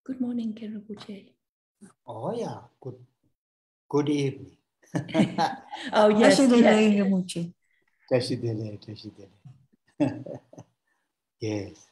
Good morning, Khen Rinpoche. Oh yeah, good evening. Oh yes, Tashi yes. Rinpoche. Tashi dele. Yes.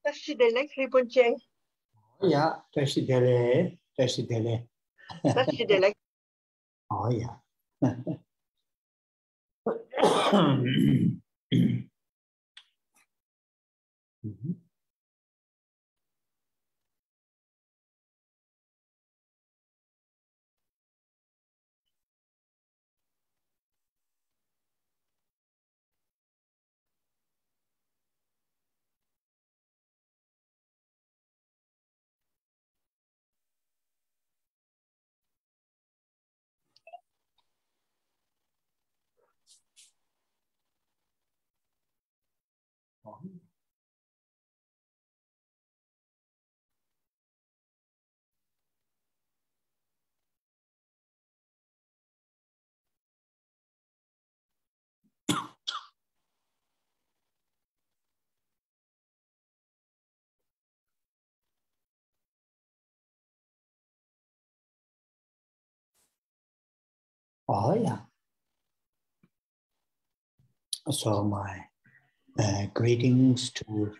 Tashi Rinpoche. Oh yeah, Tashi dele. Tashi dele. Oh yeah. Oh yeah. So my greetings to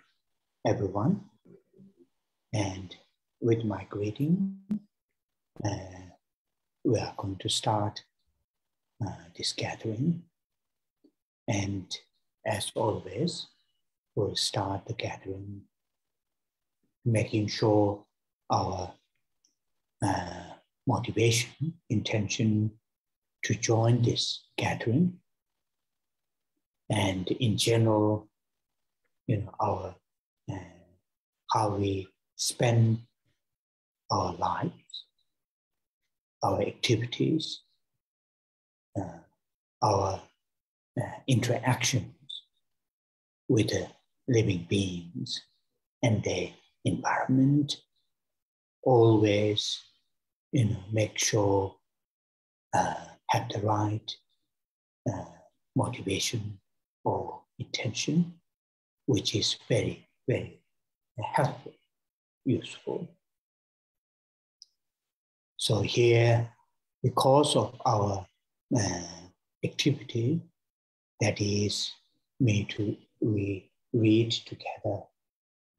everyone, and with my greeting, we are going to start this gathering. And as always, we'll start the gathering making sure our motivation, intention to join this gathering, and in general, our how we spend our lives, our activities, our interactions with the living beings and their environment. Always, make sure have the right motivation or intention, which is very, very helpful, useful. So here, because of our activity, that is, we read together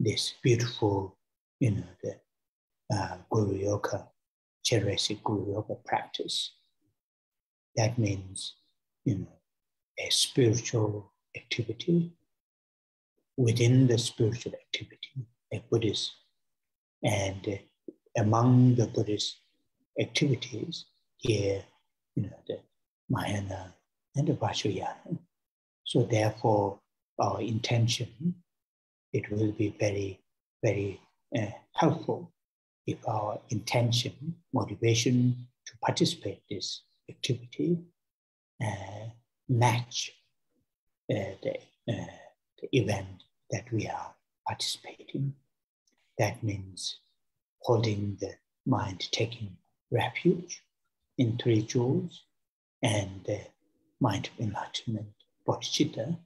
this beautiful, the Guru Yoga, Cheresic Guru Yoga practice. That means, a spiritual activity within the spiritual activity, a Buddhist. And among the Buddhist activities here, the Mahayana and the Vajrayana. So therefore, our intention, it will be very, very helpful if our intention, motivation to participate in this activity match the event that we are participating. That means holding the mind, taking refuge in three jewels, and the mind of enlightenment, bodhicitta,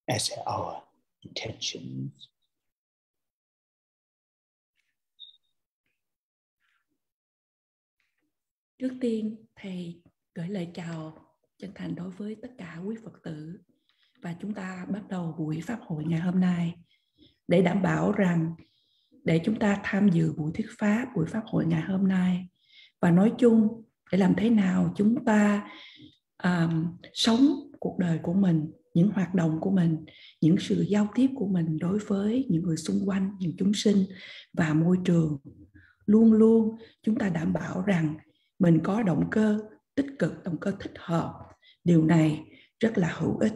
as our intentions. Trước tiên, Thầy gửi lời chào chân thành đối với tất cả quý Phật tử. Và chúng ta bắt đầu buổi Pháp hội ngày hôm nay để đảm bảo rằng để chúng ta tham dự buổi thuyết pháp, buổi Pháp hội ngày hôm nay Và nói chung, để làm thế nào chúng ta sống cuộc đời của mình, những hoạt động của mình, những sự giao tiếp của mình đối với những người xung quanh, những chúng sinh và môi trường. Luôn luôn chúng ta đảm bảo rằng mình có động cơ tích cực, động cơ thích hợp. Điều này rất là hữu ích.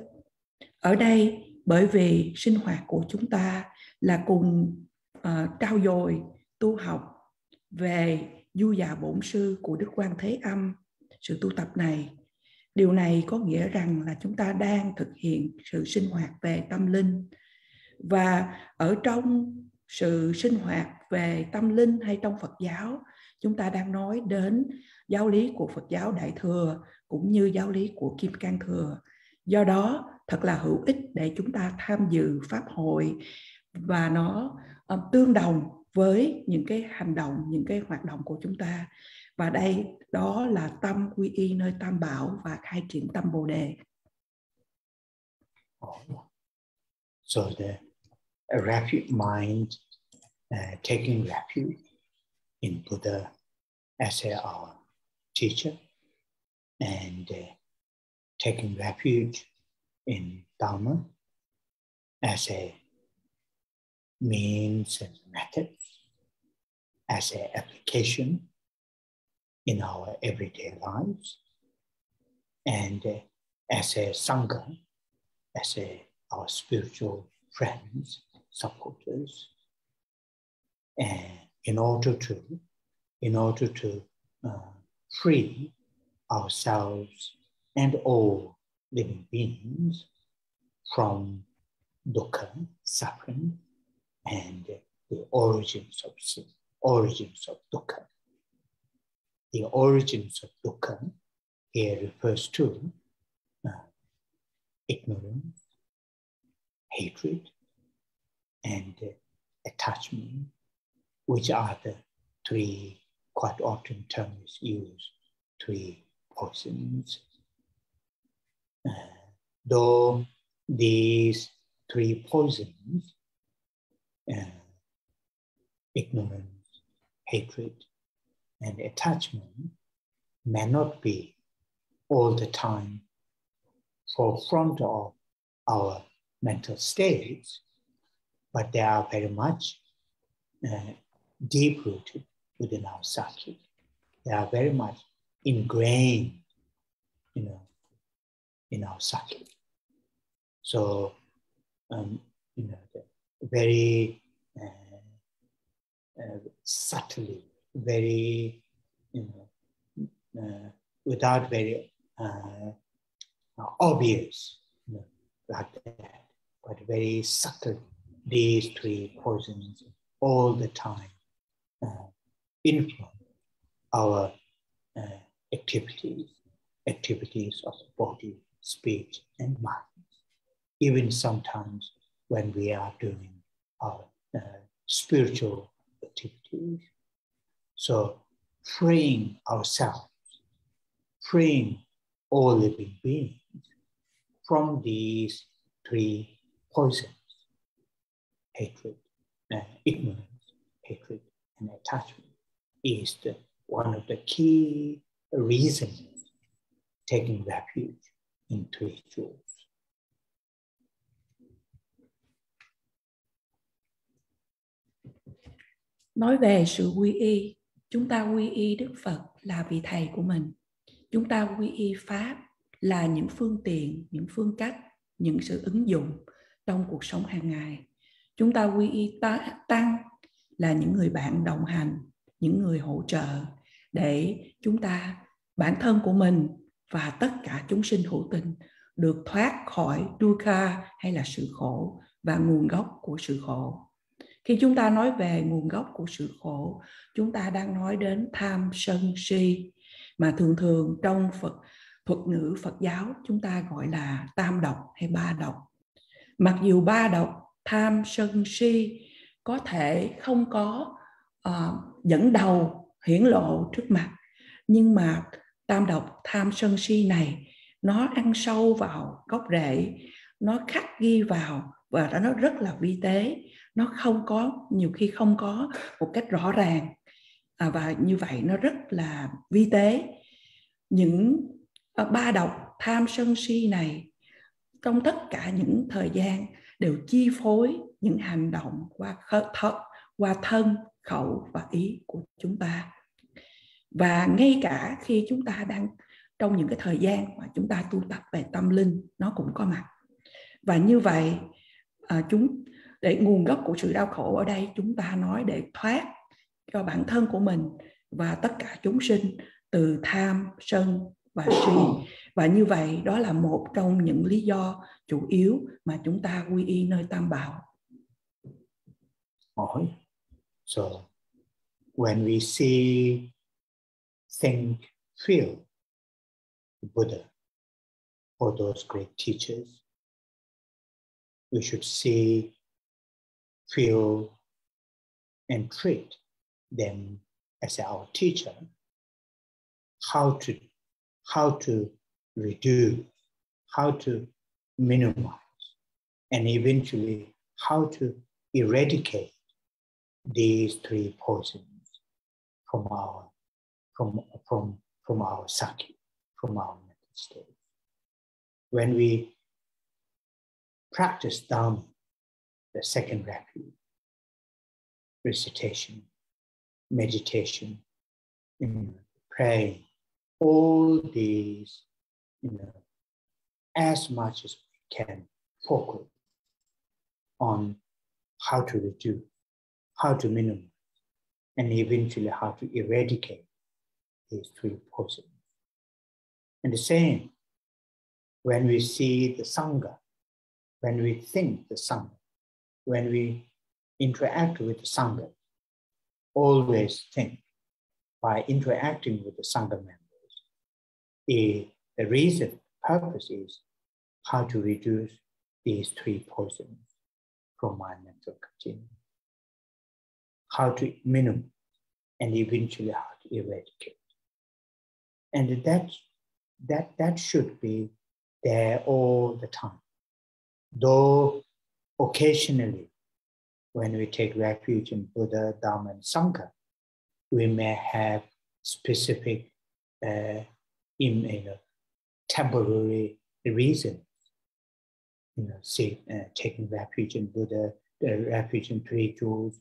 Ở đây, bởi vì sinh hoạt của chúng ta là cùng trau dồi, tu học về du già bổn sư của Đức Quan Thế Âm, sự tu tập này, điều này có nghĩa rằng là chúng ta đang thực hiện sự sinh hoạt về tâm linh. Và ở trong sự sinh hoạt về tâm linh hay trong Phật giáo, chúng ta đang nói đến giáo lý của Phật giáo Đại Thừa cũng như giáo lý của Kim Cang Thừa. Do đó, thật là hữu ích để chúng ta tham dự pháp hội và nó tương đồng với những cái hành động, những cái hoạt động của chúng ta. Và đây, đó là tâm quy y nơi Tam Bảo và khai triển tâm Bồ Đề. So the refuge mind, taking refuge in Buddha as our teacher, and taking refuge in Dharma as a means and method, as an application in our everyday lives, and as a Sangha, as our spiritual friends, supporters, and in order to free ourselves and all living beings from dukkha, suffering, and the origins of sin, origins of dukkha. The origins of dukkha here refers to ignorance, hatred, and attachment, which are the three, quite often term is used, three poisons. Though these three poisons, ignorance, hatred, and attachment, may not be all the time forefront of our mental states, but they are very much deep-rooted within our psyche. They are very much ingrained, in our psyche. So, very subtly, very, without very obvious, like that, but very subtle, these three poisons all the time influence our activities of body, speech, and mind. Even sometimes when we are doing our spiritual activities. So freeing ourselves, freeing all living beings from these three poisons, hatred, ignorance, hatred, and attachment, is one of the key reasons taking refuge in three jewels. Nói về sự quy y, chúng ta quy y Đức Phật là vị thầy của mình. Chúng ta quy y Pháp là những phương tiện, những phương cách, những sự ứng dụng trong cuộc sống hàng ngày. Chúng ta quy y Tăng là những người bạn đồng hành, những người hỗ trợ để chúng ta, bản thân của mình và tất cả chúng sinh hữu tình được thoát khỏi dukkha hay là sự khổ và nguồn gốc của sự khổ. Khi chúng ta nói về nguồn gốc của sự khổ, chúng ta đang nói đến tham, sân, si, mà thường thường trong thuật ngữ Phật giáo chúng ta gọi là tam độc hay ba độc. Mặc dù ba độc, tham, sân, si có thể không có dẫn đầu hiển lộ trước mặt, nhưng mà tam độc, tham, sân, si này nó ăn sâu vào gốc rễ, nó khắc ghi vào và nó rất là vi tế. Nó không có, nhiều khi không có một cách rõ ràng Và như vậy nó rất là vi tế. Những ba độc tham sân si này trong tất cả những thời gian đều chi phối những hành động qua thân, khẩu và ý của chúng ta. Và ngay cả khi chúng ta đang trong những cái thời gian mà chúng ta tu tập về tâm linh, nó cũng có mặt. Và như vậy để nguồn gốc của sự đau khổ ở đây chúng ta nói để thoát cho bản thân của mình và tất cả chúng sinh từ tham, sân và si. Và như vậy đó là một trong những lý do chủ yếu mà chúng ta quy y nơi Tam Bảo. So when we see, think, feel the Buddha or those great teachers, we should see, feel, and treat them as our teacher. How to reduce, how to minimize, and eventually how to eradicate these three poisons from our psyche, from our mental state. When we practice Dharma, the second refuge, recitation, meditation, praying, all these, as much as we can focus on how to reduce, how to minimize, and eventually how to eradicate these three poisons. And the same, when we see the Sangha, when we think the Sangha, when we interact with the Sangha, always think by interacting with the Sangha members, the reason, purpose is how to reduce these three poisons from my mental continuum, how to minimize, and eventually how to eradicate. And that should be there all the time. Though occasionally, when we take refuge in Buddha, Dharma, and Sangha, we may have specific temporary reasons. Taking refuge in Buddha, refuge in three jewels,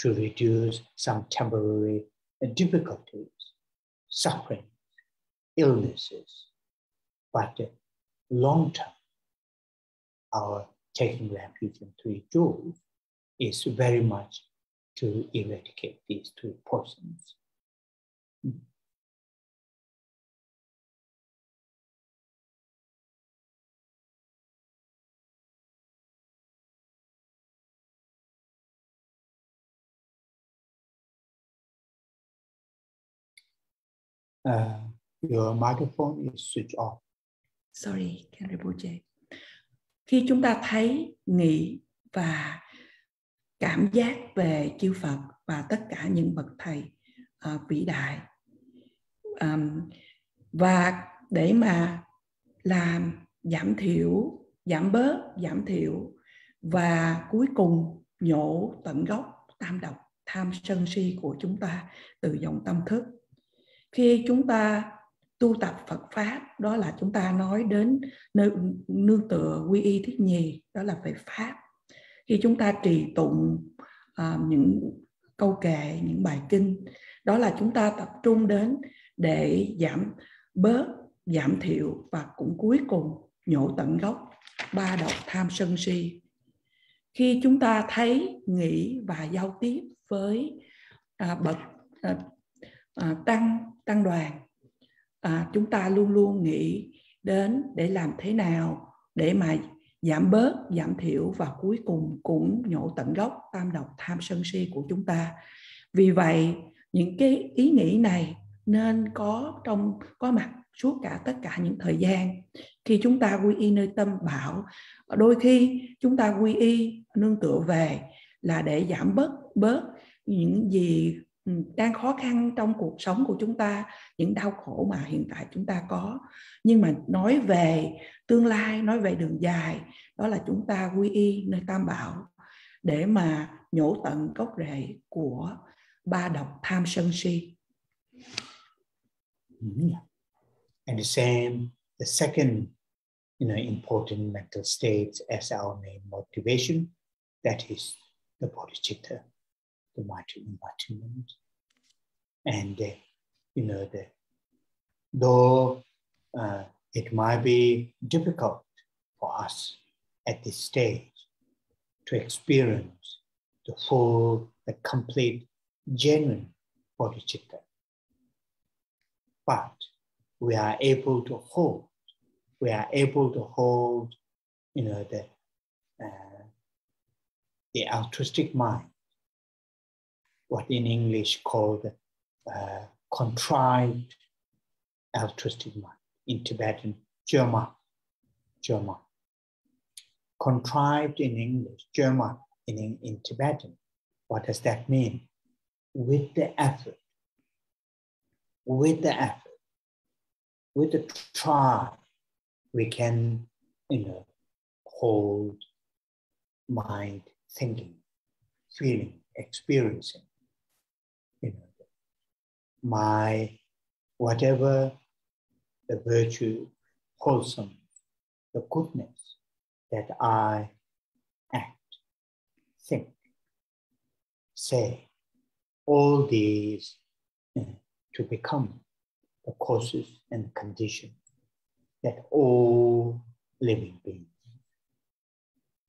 to reduce some temporary difficulties, suffering, illnesses. But long term, our taking refuge in three jewels is very much to eradicate these three poisons. Your microphone is switched off. Sorry, Khen Rinpoche. Khi chúng ta thấy, nghĩ và cảm giác về chư Phật và tất cả những bậc thầy vĩ đại, và để mà làm giảm thiểu, giảm bớt, giảm thiểu và cuối cùng nhổ tận gốc tam độc tham sân si của chúng ta từ dòng tâm thức. Khi chúng ta tu tập Phật Pháp, đó là chúng ta nói đến nơi nương tựa quy y thiết nhì, đó là về Pháp. Khi chúng ta trì tụng những câu kệ, những bài kinh, đó là chúng ta tập trung đến để giảm bớt, giảm thiểu và cũng cuối cùng nhổ tận gốc ba độc tham sân si. Khi chúng ta thấy, nghĩ và giao tiếp với bậc tăng đoàn, chúng ta luôn luôn nghĩ đến để làm thế nào để mà giảm bớt, giảm thiểu và cuối cùng cũng nhổ tận gốc tam độc tham sân si của chúng ta. Vì vậy, những cái ý nghĩ này nên có mặt suốt tất cả những thời gian. Khi chúng ta quy y nơi Tâm Bảo, đôi khi chúng ta quy y nương tựa về là để giảm bớt những gì đang khó khăn trong cuộc sống của chúng ta, những đau khổ mà hiện tại chúng ta có. Nhưng mà nói về tương lai, nói về đường dài, đó là chúng ta quy y nơi Tam Bảo để mà nhổ tận gốc rễ của ba độc tham sân si. And the second, important mental states as our main motivation, that is the bodhicitta, the mighty enlightenment. And though it might be difficult for us at this stage to experience the full, the complete, genuine bodhicitta, but we are able to hold. The altruistic mind, what in English called contrived altruistic mind. In Tibetan, Dharma. Contrived in English, Dharma in Tibetan. What does that mean? With the effort, with the try, we can, hold mind, thinking, feeling, experiencing, whatever the virtue, wholesome, the goodness that I act, think, say, all these to become the causes and conditions that all living beings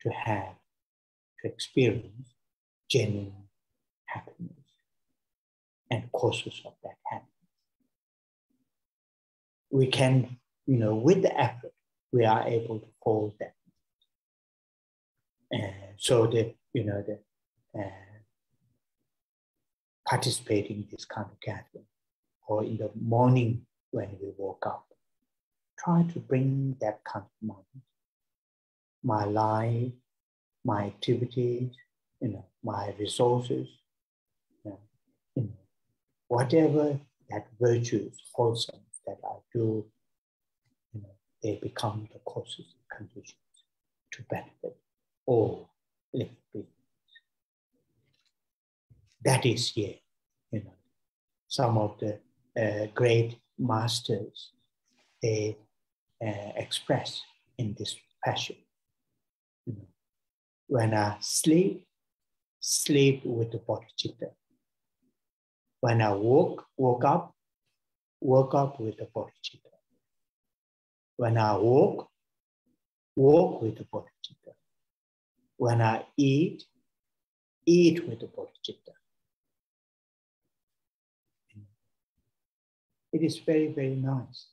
to have, to experience genuine happiness and causes of that happiness. We can, with the effort, we are able to hold that. So participating in this kind of gathering, or in the morning when we woke up, try to bring that kind of mind. My life, my activities, my resources, whatever that virtues, wholesome that I do, they become the causes and conditions to benefit all living beings. That is here, some of the great masters, they express in this fashion. When I sleep with the bodhicitta. When I woke up with the bodhicitta. When I walk with the bodhicitta. When I eat with the bodhicitta. It is very, very nice.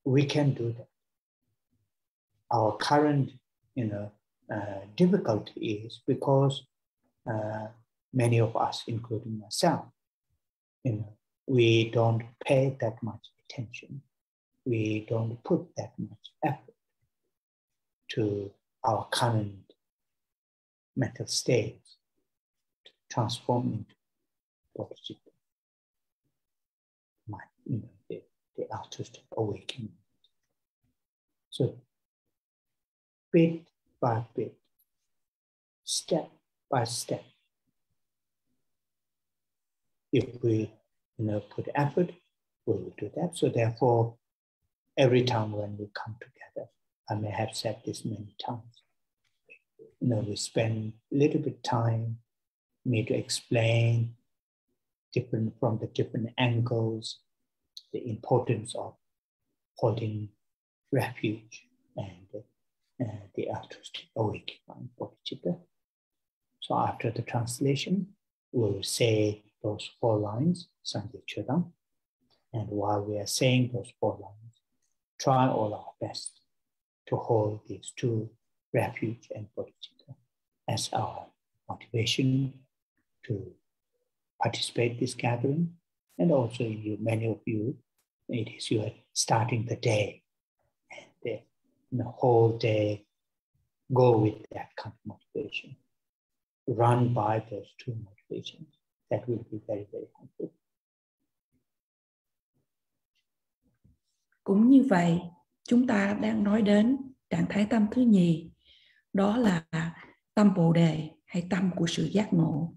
We can do that. Our current, difficulty is because many of us, including myself, we don't pay that much attention. We don't put that much effort to our current mental states to transform into bodhicitta. The altruistic awakening. So, bit by bit, step by step, if we put effort, we will do that. So therefore, every time when we come together, I may have said this many times, we spend a little bit time, me to explain from the different angles, the importance of holding refuge and the altruistic awakening bodhicitta. So after the translation, we'll say those 4 lines, Sanjay. And while we are saying those 4 lines, try all our best to hold these 2, refuge and bodhicitta, as our motivation to participate in this gathering. And also many of you, it is you are starting the day, and the whole day go with that kind of motivation. Run by those 2 motivations. That will be very, very helpful. Cũng như vậy, chúng ta đang nói đến trạng thái tâm thứ nhì, đó là tâm Bồ Đề hay tâm của sự giác ngộ.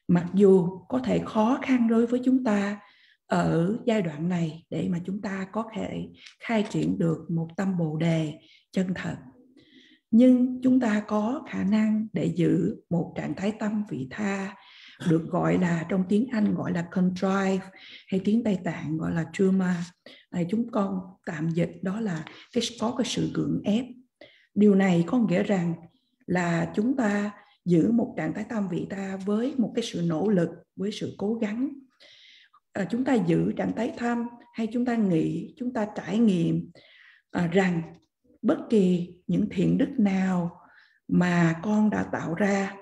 Mặc dù có thể khó khăn đối với chúng ta ở giai đoạn này để mà chúng ta có thể khai triển được một tâm Bồ Đề chân thật, nhưng chúng ta có khả năng để giữ một trạng thái tâm vị tha, được gọi là trong tiếng Anh gọi là contrive, hay tiếng Tây Tạng gọi là trauma. Chúng con tạm dịch đó là có cái sự gượng ép. Điều này có nghĩa rằng là chúng ta giữ một trạng thái tâm vị tha với một cái sự nỗ lực, với sự cố gắng. Chúng ta giữ trạng thái tâm hay chúng ta nghĩ, chúng ta trải nghiệm rằng bất kỳ những thiện đức nào mà con đã tạo ra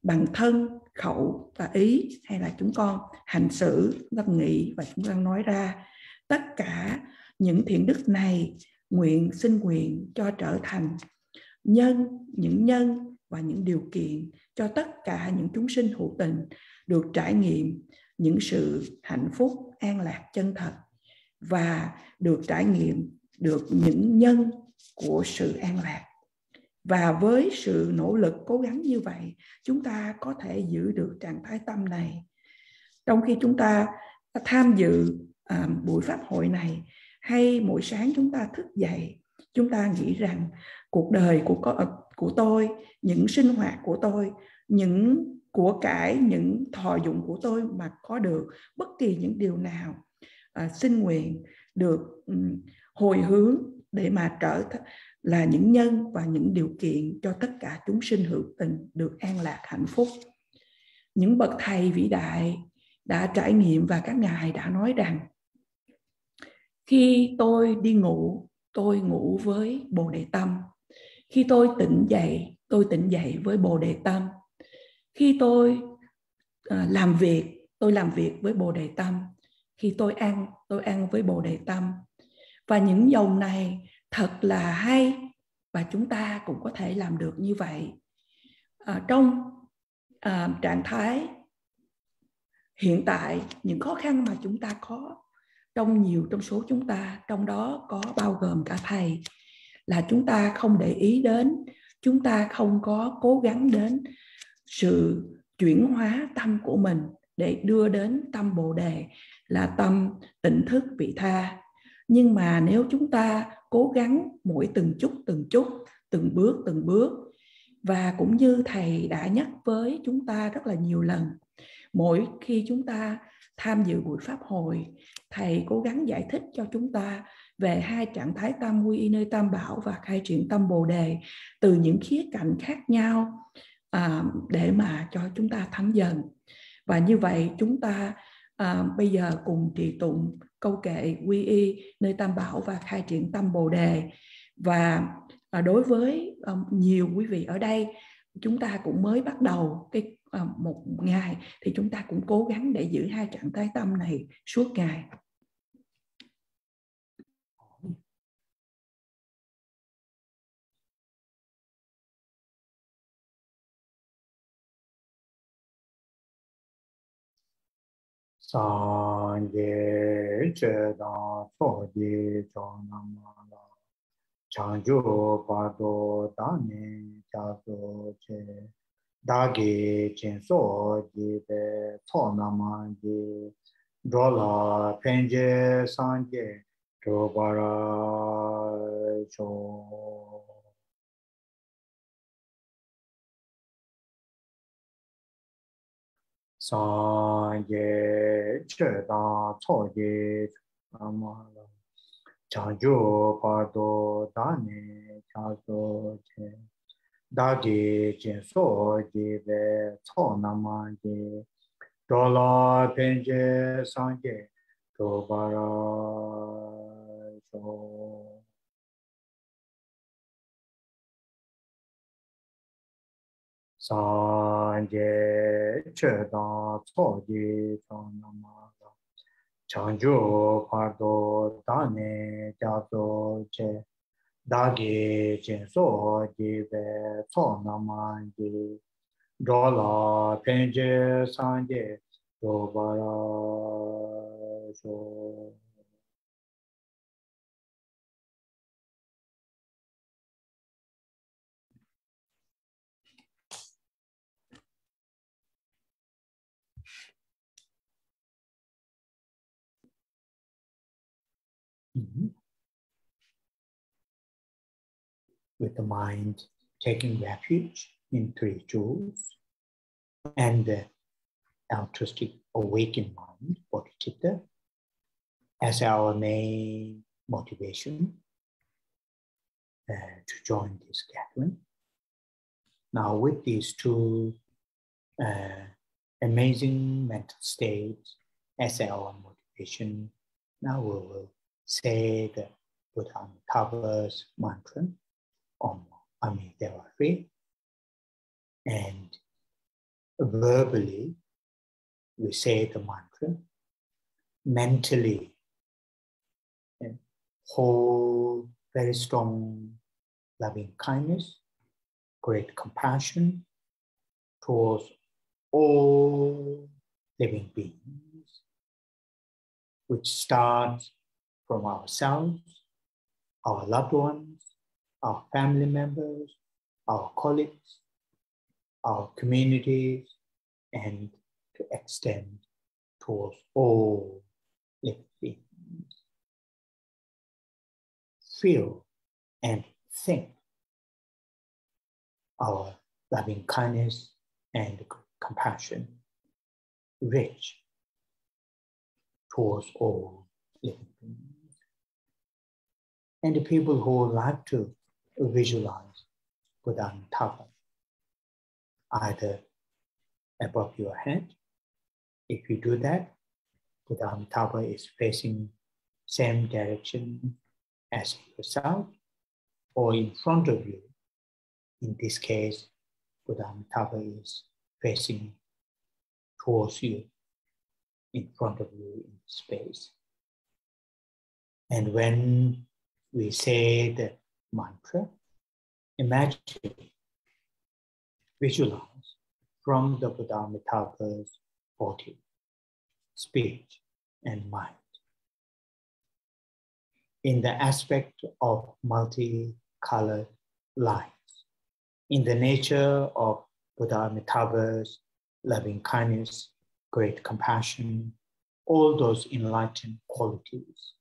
bằng thân, khẩu và ý, hay là chúng con hành xử, chúng ta nghĩ và chúng ta nói ra, tất cả những thiện đức này xin nguyện cho trở thành những nhân và những điều kiện cho tất cả những chúng sinh hữu tình được trải nghiệm những sự hạnh phúc, an lạc chân thật, và được trải nghiệm được những nhân của sự an lạc. Và với sự nỗ lực cố gắng như vậy, chúng ta có thể giữ được trạng thái tâm này. Trong khi chúng ta tham dự buổi pháp hội này, hay mỗi sáng chúng ta thức dậy, chúng ta nghĩ rằng cuộc đời của tôi, những sinh hoạt của tôi, những của cải, những thọ dụng của tôi mà có được bất kỳ những điều nào, xin nguyện được hồi hướng để mà trở là những nhân và những điều kiện cho tất cả chúng sinh hữu tình được an lạc hạnh phúc. Những bậc thầy vĩ đại đã trải nghiệm và các ngài đã nói rằng khi tôi đi ngủ, tôi ngủ với Bồ Đề tâm. Khi tôi tỉnh dậy với Bồ Đề tâm. Khi tôi làm việc với Bồ Đề tâm. Khi tôi ăn với Bồ Đề tâm. Và những dòng này thật là hay, và chúng ta cũng có thể làm được như vậy. Trong trạng thái hiện tại, những khó khăn mà chúng ta có trong số chúng ta, trong đó có bao gồm cả thầy, là chúng ta không để ý đến, chúng ta không có cố gắng đến sự chuyển hóa tâm của mình để đưa đến tâm Bồ Đề, là tâm tỉnh thức vị tha. Nhưng mà nếu chúng ta cố gắng mỗi từng chút, từng bước, và cũng như thầy đã nhắc với chúng ta rất là nhiều lần, mỗi khi chúng ta tham dự buổi pháp hội, thầy cố gắng giải thích cho chúng ta về hai trạng thái tâm quy y nơi Tam Bảo và khai triển tâm Bồ Đề từ những khía cạnh khác nhau, để mà cho chúng ta thấm dần. Và như vậy chúng ta bây giờ cùng trì tụng câu kệ quy y nơi Tam Bảo và khai triển tâm Bồ Đề. Và đối với nhiều quý vị ở đây, chúng ta cũng mới bắt đầu một ngày, thì chúng ta cũng cố gắng để giữ hai trạng thái tâm này suốt ngày. Sanje cheda soji cho namala chanju pado dane chaso che dagi chenso ji be so namaji dola penje sanje dobara cho Sanje cheda soji namala chanju pado dane chaso che dagi chenso ji be so namaji dola penje sanje dobara cho Sanje cheda soji cho namala chanju pado dane chaso che dagi chenso ji be so namaji dola penje sanje dobara cho With the mind taking refuge in three jewels and the altruistic awakened mind, bodhicitta, as our main motivation to join this gathering. Now, with these two amazing mental states as our motivation, now we will say the Buddha-Amitabha's mantra on Amitabha, and verbally we say the mantra, mentally and hold very strong loving kindness, great compassion towards all living beings, which starts from ourselves, our loved ones, our family members, our colleagues, our communities, and to extend towards all living beings. Feel and think our loving kindness and compassion rich towards all living beings. And the people who like to visualize Buddha-Amitabha either above your head. If you do that, Buddha-Amitabha is facing same direction as yourself, or in front of you. In this case, Buddha-Amitabha is facing towards you, in front of you in space. And when we say the mantra, imagine, visualize from the Buddha-Amitabha's body, speech, and mind in the aspect of multicolored lights, in the nature of Buddha-Amitabha's loving kindness, great compassion, all those enlightened qualities,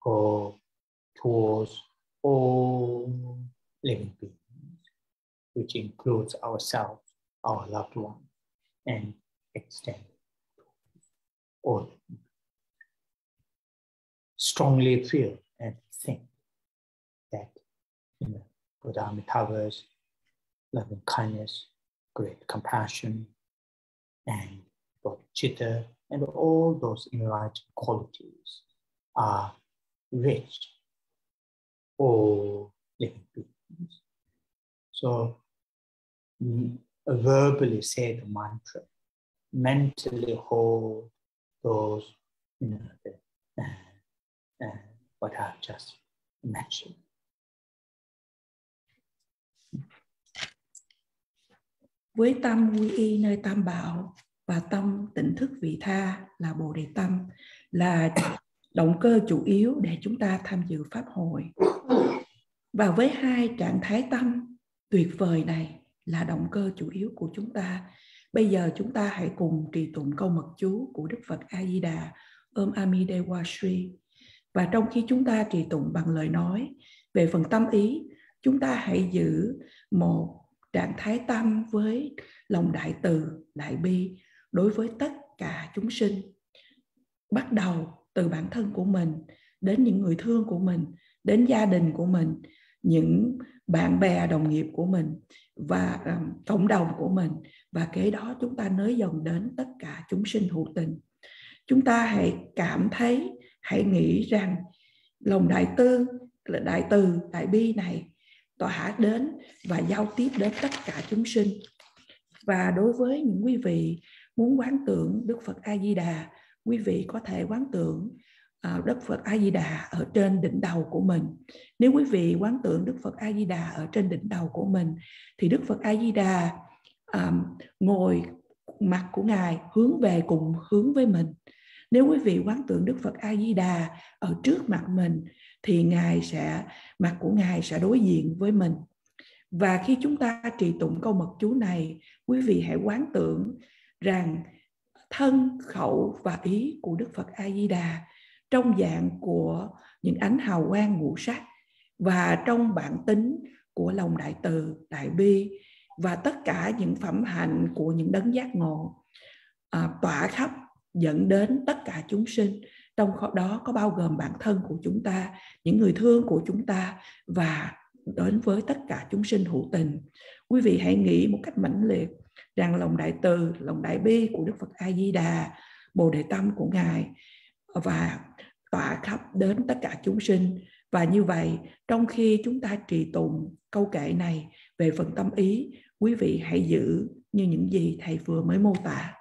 go towards all living beings, which includes ourselves, our loved ones, and extend towards all living beings. Strongly feel and think that Buddha-Amitabha's loving kindness, great compassion, and bodhicitta, and all those enlightened qualities are rich all living beings. So verbally say the mantra, mentally hold those, what I've just mentioned. Với tâm quy y nơi tam bảo và tâm tỉnh thức vị tha là Bồ Đề tâm, là động cơ chủ yếu để chúng ta tham dự pháp hội. Và với hai trạng thái tâm tuyệt vời này là động cơ chủ yếu của chúng ta, bây giờ chúng ta hãy cùng trì tụng câu mật chú của Đức Phật A Di Đà, Om Amidewa Shri. Và trong khi chúng ta trì tụng bằng lời nói, về phần tâm ý, chúng ta hãy giữ một trạng thái tâm với lòng đại từ, đại bi đối với tất cả chúng sinh. Bắt đầu từ bản thân của mình, đến những người thương của mình, đến gia đình của mình, những bạn bè đồng nghiệp của mình và cộng đồng của mình. Và kế đó chúng ta nới dần đến tất cả chúng sinh hữu tình. Chúng ta hãy cảm thấy, hãy nghĩ rằng lòng đại từ, đại bi này tỏa đến và giao tiếp đến tất cả chúng sinh. Và đối với những quý vị muốn quán tưởng Đức Phật A Di Đà, quý vị có thể quán tưởng Đức Phật A Di Đà ở trên đỉnh đầu của mình. Nếu quý vị quán tưởng Đức Phật A Di Đà ở trên đỉnh đầu của mình, thì Đức Phật A Di Đà ngồi, mặt của Ngài cùng hướng với mình. Nếu quý vị quán tưởng Đức Phật A Di Đà ở trước mặt mình, thì mặt của Ngài sẽ đối diện với mình. Và khi chúng ta trì tụng câu mật chú này, quý vị hãy quán tưởng rằng thân, khẩu và ý của Đức Phật A Di Đà trong dạng của những ánh hào quang ngũ sắc, và trong bản tính của lòng đại từ, đại bi, và tất cả những phẩm hạnh của những đấng giác ngộ tỏa khắp dẫn đến tất cả chúng sinh. Trong đó có bao gồm bản thân của chúng ta, những người thương của chúng ta, và đến với tất cả chúng sinh hữu tình. Quý vị hãy nghĩ một cách mãnh liệt rằng lòng đại từ, lòng đại bi của Đức Phật A Di Đà, Bồ Đề Tâm của Ngài, và tỏa khắp đến tất cả chúng sinh. Và như vậy, trong khi chúng ta trì tụng câu kệ này về phần tâm ý, quý vị hãy giữ như những gì thầy vừa mới mô tả.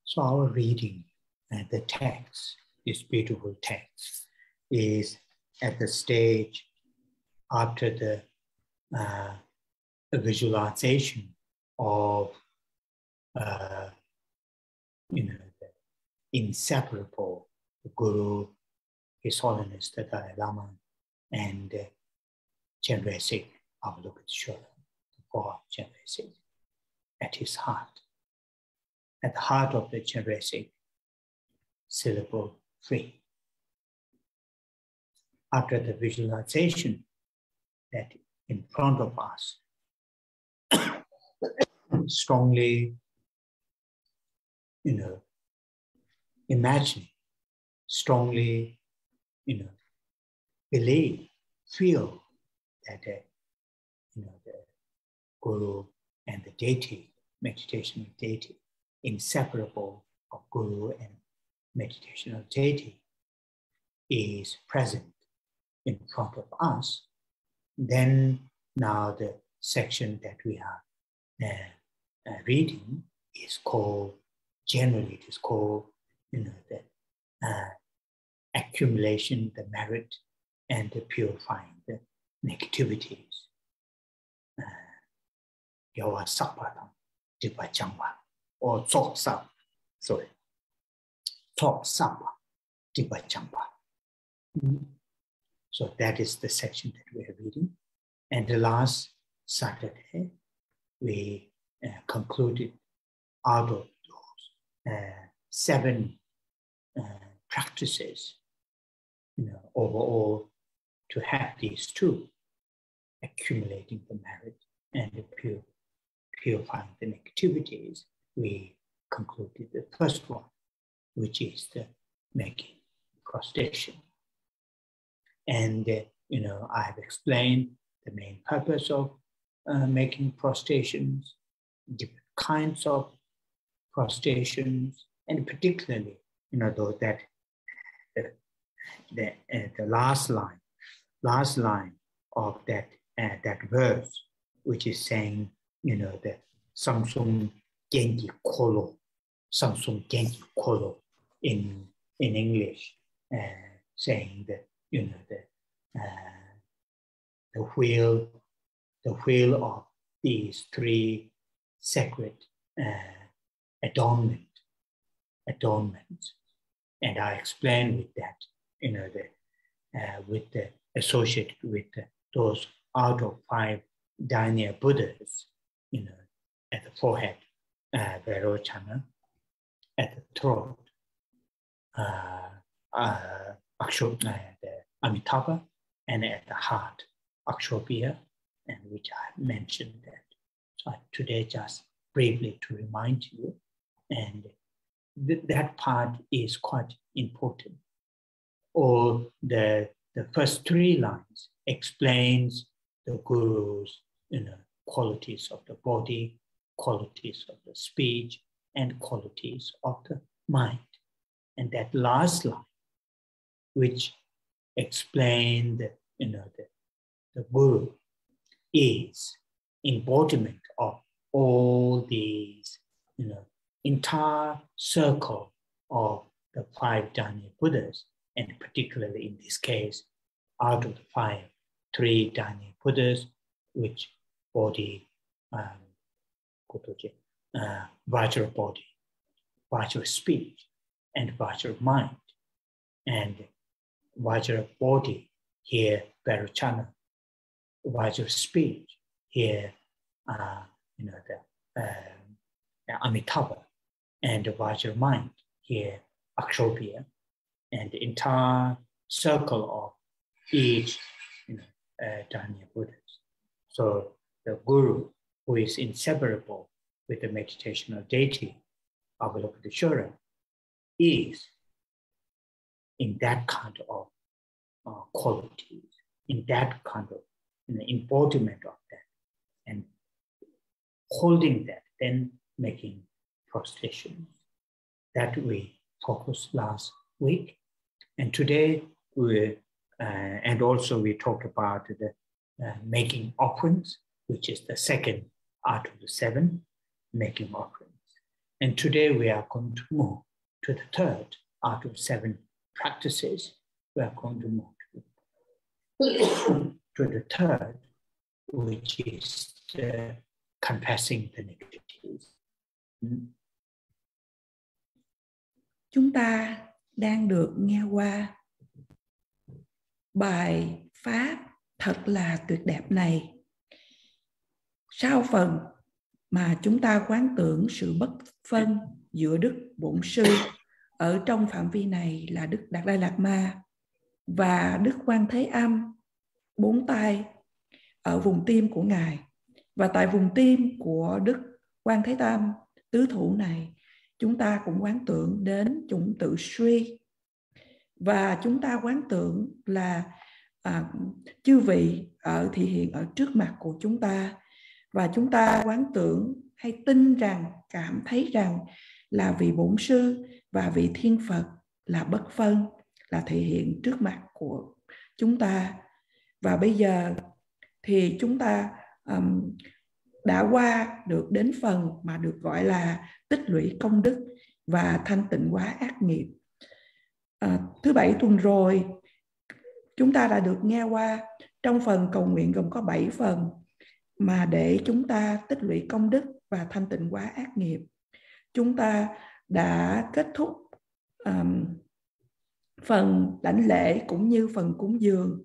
So our reading and the text, this beautiful text, is at the stage after the visualization of the inseparable Guru, His Holiness the Dalai Lama, and Chenrezig Avalokiteshvara, the fourth Chenrezig, at his heart. At the heart of the Chenrezig, syllable free. After the visualization that in front of us, strongly, imagining, strongly, believe, feel that the Guru and the deity, meditation of deity, inseparable of Guru and meditation of deity, is present in front of us. Then now the section that we are reading is called, generally it is called, the accumulation, the merit, and the purifying, the negativities. Yawa Sapadam, Dipa Changwa, or Tsok Sap, sorry, Tsok Sap, Dipa Changwa. So that is the section that we are reading. And the last Saturday, we concluded out of those 7 practices, overall, to have these 2, accumulating the merit and the purifying the negativities. We concluded the first one, which is the making prostration. And, I have explained the main purpose of making prostrations, different kinds of prostrations, and particularly, those that the last line of that verse, which is saying, the Samsung Genji Kolo in English, saying that, the wheel of these 3 sacred adornments. And I explained with that, with the associated with those out of 5 Dhyana Buddhas, at the forehead, Vairochana, at the throat, the Amitabha, and at the heart, Akshobhya, and which I mentioned that. So today just briefly to remind you, and that part is quite important. Or the first 3 lines explains the Guru's qualities of the body, qualities of the speech, and qualities of the mind. And that last line, which explained the Guru, is embodiment of all these, entire circle of the 5 Dharma Buddhas, and particularly in this case, out of the 5, 3 Dharma Buddhas, which body, Vajra body, Vajra speech, and Vajra mind. And Vajra body, here Vairocana, Vajra speech, here Amitabha, and the Vajra mind, here Akshobhya, and the entire circle of each Dharma Buddhas. So the Guru, who is inseparable with the meditational deity, Avalokiteshvara, is in that kind of qualities, in that kind of embodiment of that, and holding that, then making prostration. That we focused last week, and today we and also we talked about the making offerings, which is the second out of the 7, making offerings. And today we are going to move to the third out of 7 practices. We are going to move to the third, which is confessing the negativities. Chúng ta đang được nghe qua bài pháp thật là tuyệt đẹp này. Sau phần mà chúng ta quán tưởng sự bất phân giữa Đức Bổn Sư ở trong phạm vi này là Đức Đạt Lai Lạt Ma và Đức Quan Thế Âm 4 tay ở vùng tim của Ngài, và tại vùng tim của Đức Quan Thế Âm tứ thủ này, chúng ta cũng quán tưởng đến chủng tử Sri, và chúng ta quán tưởng là chư vị thị hiện ở trước mặt của chúng ta, và chúng ta quán tưởng hay tin rằng, cảm thấy rằng là vị Bổn Sư và vị Thiên Phật là bất phân, là thể hiện trước mặt của chúng ta. Và bây giờ thì chúng ta đã qua được đến phần mà được gọi là tích lũy công đức và thanh tịnh hóa ác nghiệp. Thứ Bảy tuần rồi, chúng ta đã được nghe qua trong phần cầu nguyện gồm có 7 phần mà để chúng ta tích lũy công đức và thanh tịnh hóa ác nghiệp. Chúng ta đã kết thúc phần đảnh lễ cũng như phần cúng dường.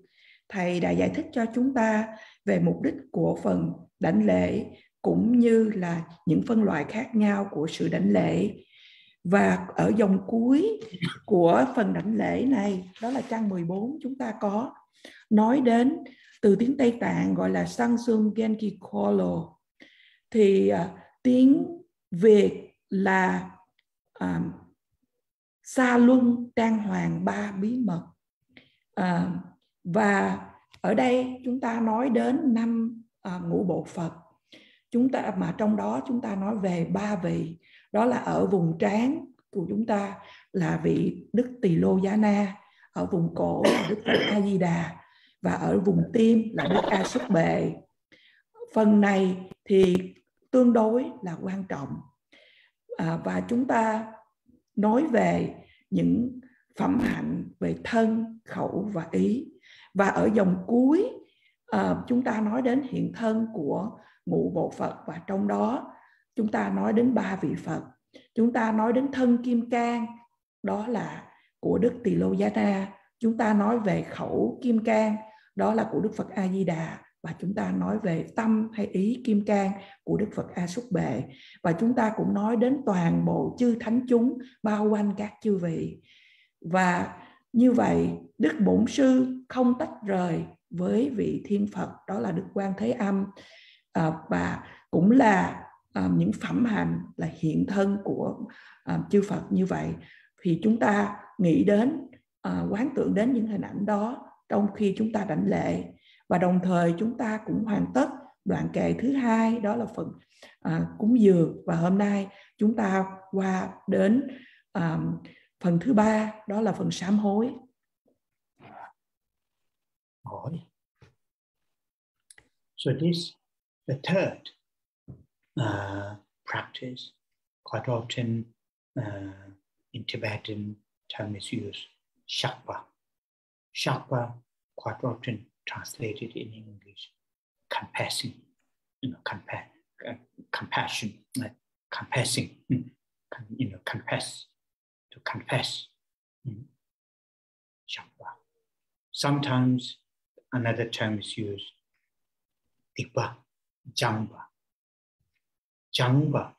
Thầy đã giải thích cho chúng ta về mục đích của phần đảnh lễ cũng như là những phân loại khác nhau của sự đảnh lễ. Và ở dòng cuối của phần đảnh lễ này, đó là trang 14, chúng ta có nói đến từ tiếng Tây Tạng gọi là Sangsung Genki Kolo. Thì tiếng Việt là Sa Luân Trang Hoàng 3 bí mật. Và ở đây chúng ta nói đến 5 ngũ bộ Phật. Mà trong đó chúng ta nói về 3 vị. Đó là ở vùng trán của chúng ta là vị Đức Tỳ Lô Giá Na, ở vùng cổ là Đức Phật A Di Đà, và ở vùng tim là Đức A Xúc Bệ. Phần này thì tương đối là quan trọng. Và chúng ta nói về những phẩm hạnh về thân, khẩu và ý. Và ở dòng cuối chúng ta nói đến hiện thân của ngũ bộ Phật, và trong đó chúng ta nói đến 3 vị Phật. Chúng ta nói đến thân kim cang, đó là của Đức Tỳ Lô Giá Na. Chúng ta nói về khẩu kim cang, đó là của Đức Phật A Di Đà. Và chúng ta nói về tâm hay ý kim cang của Đức Phật A Xúc Bệ. Và chúng ta cũng nói đến toàn bộ chư thánh chúng bao quanh các chư vị. Và như vậy Đức Bổn Sư không tách rời với vị Thiên Phật, đó là Đức Quan Thế Âm. và cũng là những phẩm hành là hiện thân của chư Phật như vậy. Thì chúng ta nghĩ đến, quán tưởng đến những hình ảnh đó trong khi chúng ta đảnh lễ, và đồng thời chúng ta cũng hoàn tất đoạn kệ thứ hai, đó là phần cúng dường. Và hôm nay chúng ta qua đến phần thứ ba, đó là phần sám hối. So this, the third practice, quite often in Tibetan term is used shakpa. Shakpa, quite often translated in English, compassing, compassion, like compassing, compass, to confess. Shakpa. Sometimes another term is used, Dikpa, Jangpa. Jangpa,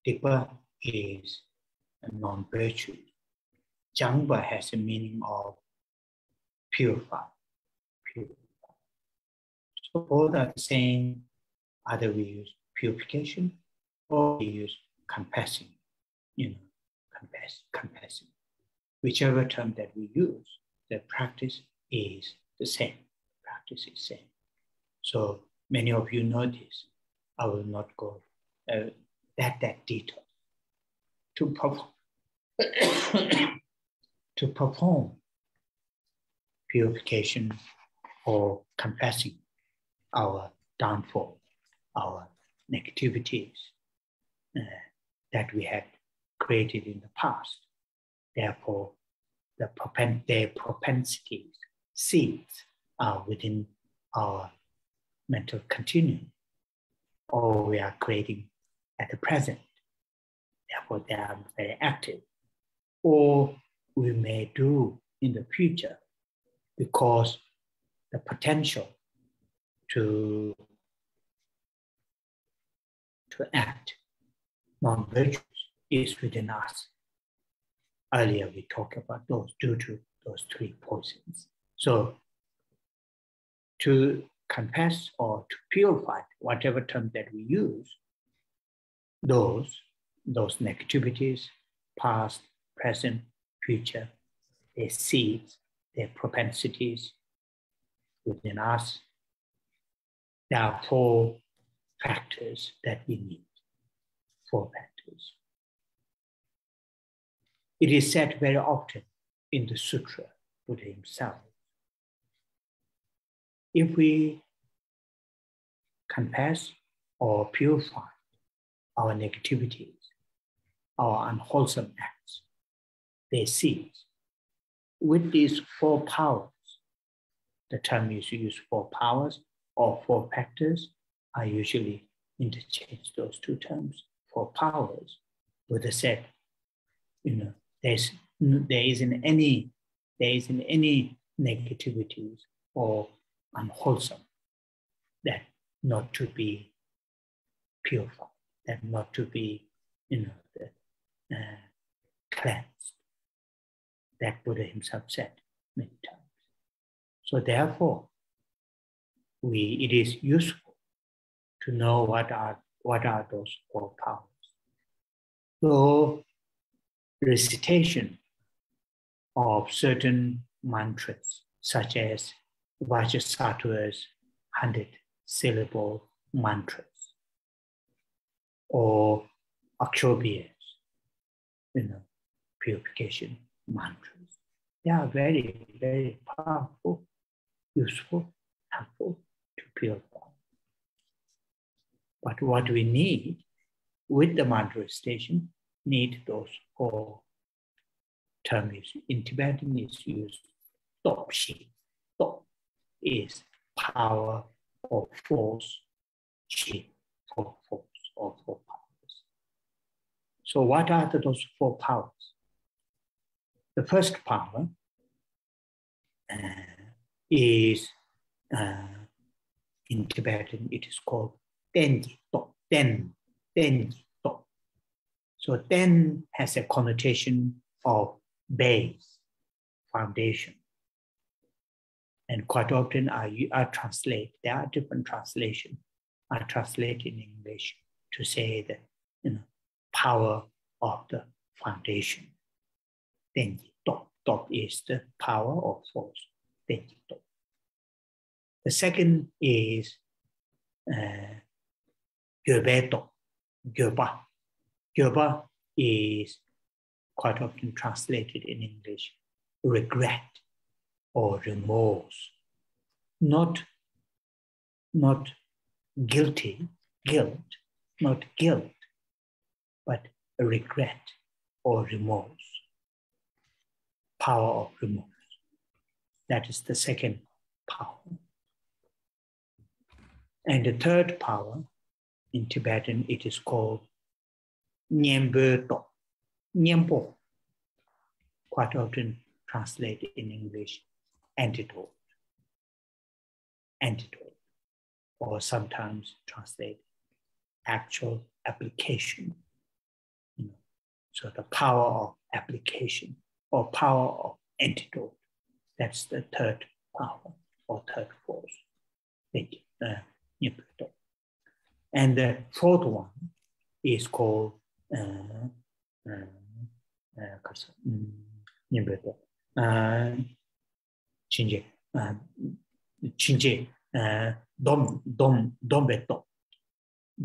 Dikpa is a non-virtue. Jangpa has a meaning of purify. So both are the same. Either we use purification or we use compassing, compassing. Whichever term that we use, the practice is the same. Practice is same. So many of you know this. I will not go that detail. To perform purification or confessing our downfall, our negativities that we had created in the past. Therefore, their propensities, seeds are within our mental continuum, or we are creating at the present. Therefore, they are very active. Or we may do in the future because the potential to act non-virtuous is within us. Earlier we talked about those due to those three poisons. So to confess or to purify, whatever term that we use, those negativities, past, present, future, their seeds, their propensities within us. There are 4 factors that we need. 4 factors. It is said very often in the sutra, Buddha himself, if we confess or purify our negativities, our unwholesome acts, their seeds, with these 4 powers, the term is used 4 powers or 4 factors, I usually interchange those 2 terms. 4 powers, Buddha said, there isn't any negativities or unwholesome that not to be purified, that not to be, cleansed. That Buddha himself said many times. So therefore, it is useful to know what are those 4 powers. So recitation of certain mantras, such as Vajrasattva's 100-syllable mantras, or Akshobhya's, purification mantras. They are very, very powerful, useful, helpful to purify. But what we need with the mantra recitation, need those 4 terms. In Tibetan is used Tashi. Top is power or force, Shi for force or 4 powers. So what are those 4 powers? The first power is, in Tibetan, it is called Tenji Top. Tenji Top. So Ten has a connotation of base, foundation. And quite often I translate, there are different translations. I translate in English to say the power of the foundation. Top is the power of force. The second is Gyoba. Gyoba is quite often translated in English regret or remorse. Not guilty, not guilt, but a regret or remorse. Power of remorse. That is the second power. And the third power, in Tibetan, it is called Nyembo. Nyembo, quite often translated in English, antidote. Antidote, or sometimes translate actual application. So the power of application or power of antidote, that's the third power or third force. And the fourth one is called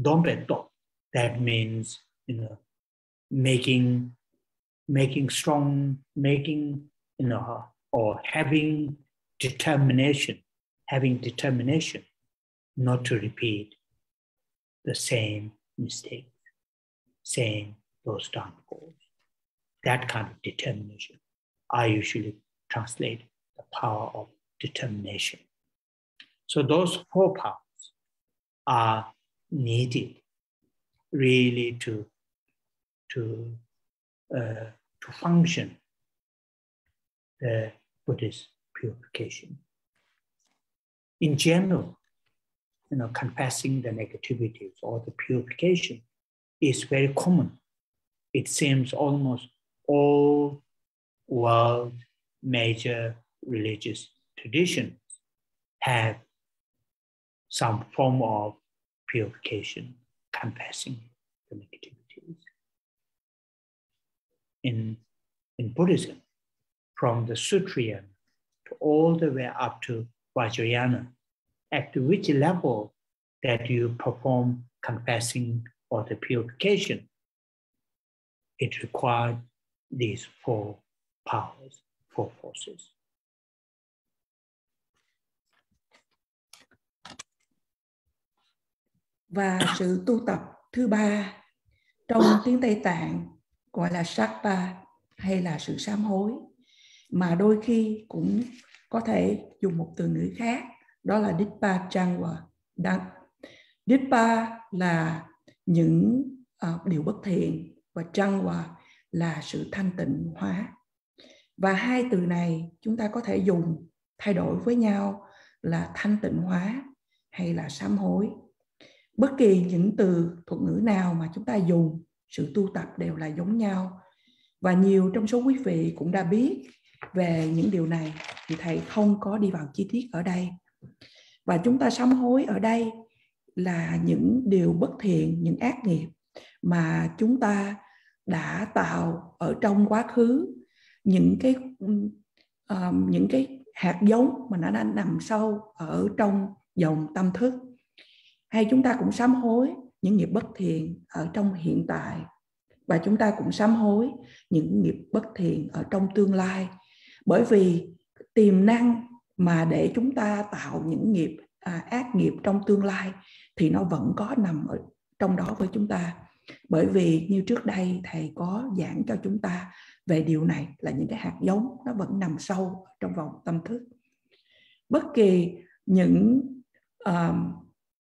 Dombeto. That means making strong, or having determination not to repeat the same mistake, those downfalls. That kind of determination. I usually translate the power of determination. So those four powers are needed really to function the Buddhist purification. In general, confessing the negativities or the purification is very common. It seems almost all world major religious traditions have some form of purification, confessing the negativities. In Buddhism, from the Sutrayana to all the way up to Vajrayana, at which level that you perform confessing or the purification, it requires these four powers, four forces. Và sự tu tập thứ ba trong tiếng Tây Tạng gọi là Saka hay là sự sám hối, mà đôi khi cũng có thể dùng một từ ngữ khác, đó là Dipa Changwa. Dipa là những điều bất thiện và Changwa là sự thanh tịnh hóa. Và hai từ này chúng ta có thể dùng thay đổi với nhau là thanh tịnh hóa hay là sám hối. Bất kỳ những từ thuật ngữ nào mà chúng ta dùng, sự tu tập đều là giống nhau. Và nhiều trong số quý vị cũng đã biết về những điều này, thì thầy không có đi vào chi tiết ở đây. Và chúng ta sám hối ở đây là những điều bất thiện, những ác nghiệp mà chúng ta đã tạo ở trong quá khứ, những cái hạt giống mà nó đã nằm sâu ở trong dòng tâm thức. Hay chúng ta cũng sám hối những nghiệp bất thiện ở trong hiện tại, và chúng ta cũng sám hối những nghiệp bất thiện ở trong tương lai. Bởi vì tiềm năng mà để chúng ta tạo những nghiệp ác nghiệp trong tương lai thì nó vẫn có nằm ở trong đó với chúng ta. Bởi vì như trước đây thầy có giảng cho chúng ta về điều này, là những cái hạt giống nó vẫn nằm sâu trong vòng tâm thức. Bất kỳ những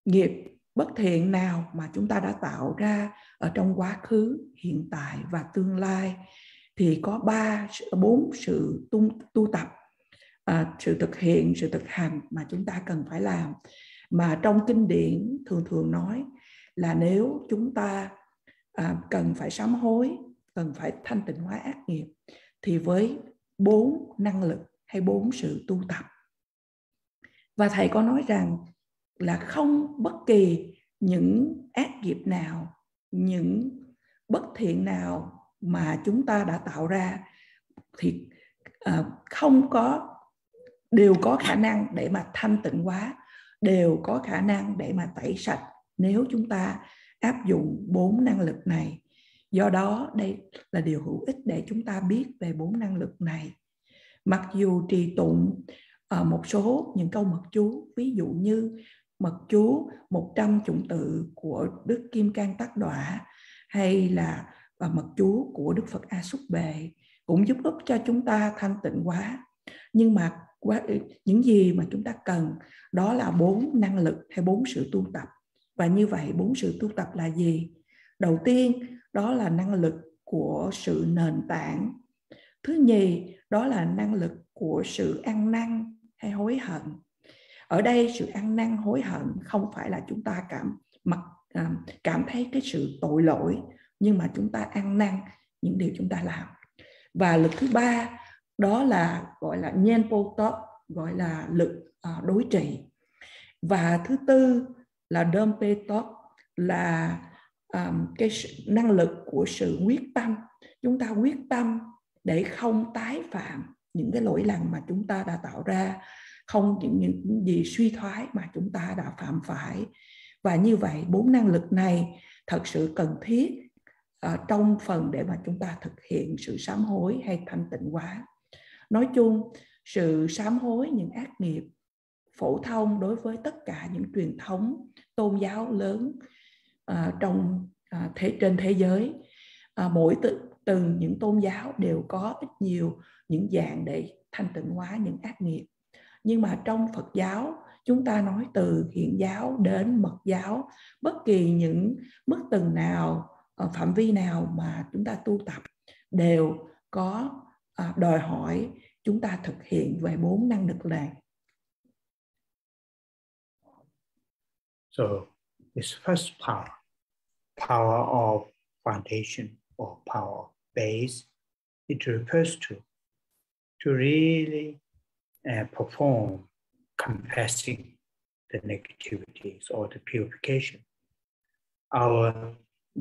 nghiệp bất thiện nào mà chúng ta đã tạo ra ở trong quá khứ, hiện tại và tương lai thì có 4 sự tu tập, sự thực hiện, sự thực hành mà chúng ta cần phải làm. Mà trong kinh điển thường nói là nếu chúng ta cần phải sám hối, cần phải thanh tịnh hóa ác nghiệp, thì với 4 năng lực hay 4 sự tu tập. Và thầy có nói rằng là không bất kỳ những ác nghiệp nào, những bất thiện nào mà chúng ta đã tạo ra thì đều có khả năng để mà thanh tịnh hóa, đều có khả năng để mà tẩy sạch nếu chúng ta áp dụng 4 năng lực này. Do đó đây là điều hữu ích để chúng ta biết về 4 năng lực này. Mặc dù trì tụng một số những câu mật chú, ví dụ như mật chú 100 chủng tự của Đức Kim Cang Tát Đọa hay là mật chú của Đức Phật A Xúc Bệ cũng giúp ích cho chúng ta thanh tịnh hóa. Nhưng mà những gì mà chúng ta cần đó là 4 năng lực hay 4 sự tu tập. Và như vậy 4 sự tu tập là gì? Đầu tiên đó là năng lực của sự nền tảng. Thứ nhì đó là năng lực của sự ăn năn hay hối hận. Ở đây sự ăn năn hối hận không phải là chúng ta cảm thấy cái sự tội lỗi, nhưng mà chúng ta ăn năn những điều chúng ta làm. Và lực thứ ba đó là gọi là nyenpo top, gọi là lực đối trị. Và thứ tư là dompe top, là cái năng lực của sự quyết tâm. Chúng ta quyết tâm để không tái phạm những cái lỗi lầm mà chúng ta đã tạo ra, không những gì suy thoái mà chúng ta đã phạm phải. Và như vậy 4 năng lực này thật sự cần thiết trong phần để mà chúng ta thực hiện sự sám hối hay thanh tịnh hóa. Nói chung, sự sám hối những ác nghiệp phổ thông đối với tất cả những truyền thống tôn giáo lớn trên thế giới. Mỗi từng những tôn giáo đều có ít nhiều những dạng để thanh tịnh hóa những ác nghiệp. Nhưng mà trong Phật giáo, chúng ta nói từ hiện giáo đến mật giáo, bất kỳ những mức tầng nào, phạm vi nào mà chúng ta tu tập đều có đòi hỏi chúng ta thực hiện về 4 năng lực này. So this first power of foundation or power of base, it refers to really perform confessing the negativities or the purification. Our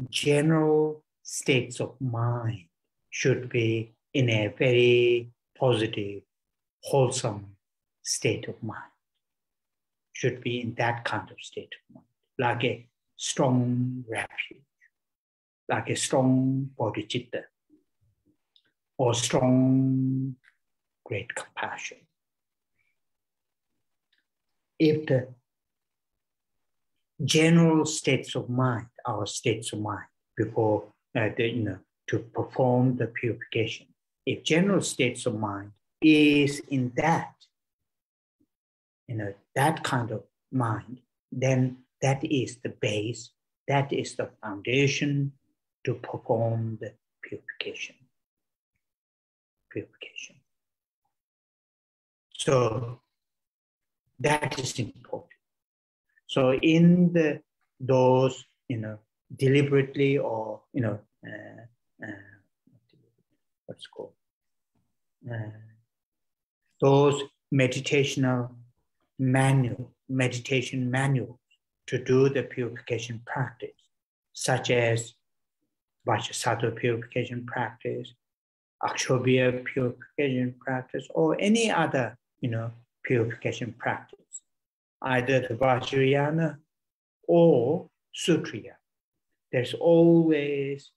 general states of mind should be in a very positive, wholesome state of mind. Should be in that kind of state of mind, like a strong refuge, like a strong bodhicitta, or strong great compassion. If the general states of mind, our states of mind before to perform the purification, if general states of mind is in that, that kind of mind, then that is the base, that is the foundation to perform the purification. So that is important. So in those, deliberately or, what's called, those meditation manuals to do the purification practice, such as Vajrasattva purification practice, Akshobhya purification practice, or any other, purification practice, either the Vajrayana or Sutriya. There's always,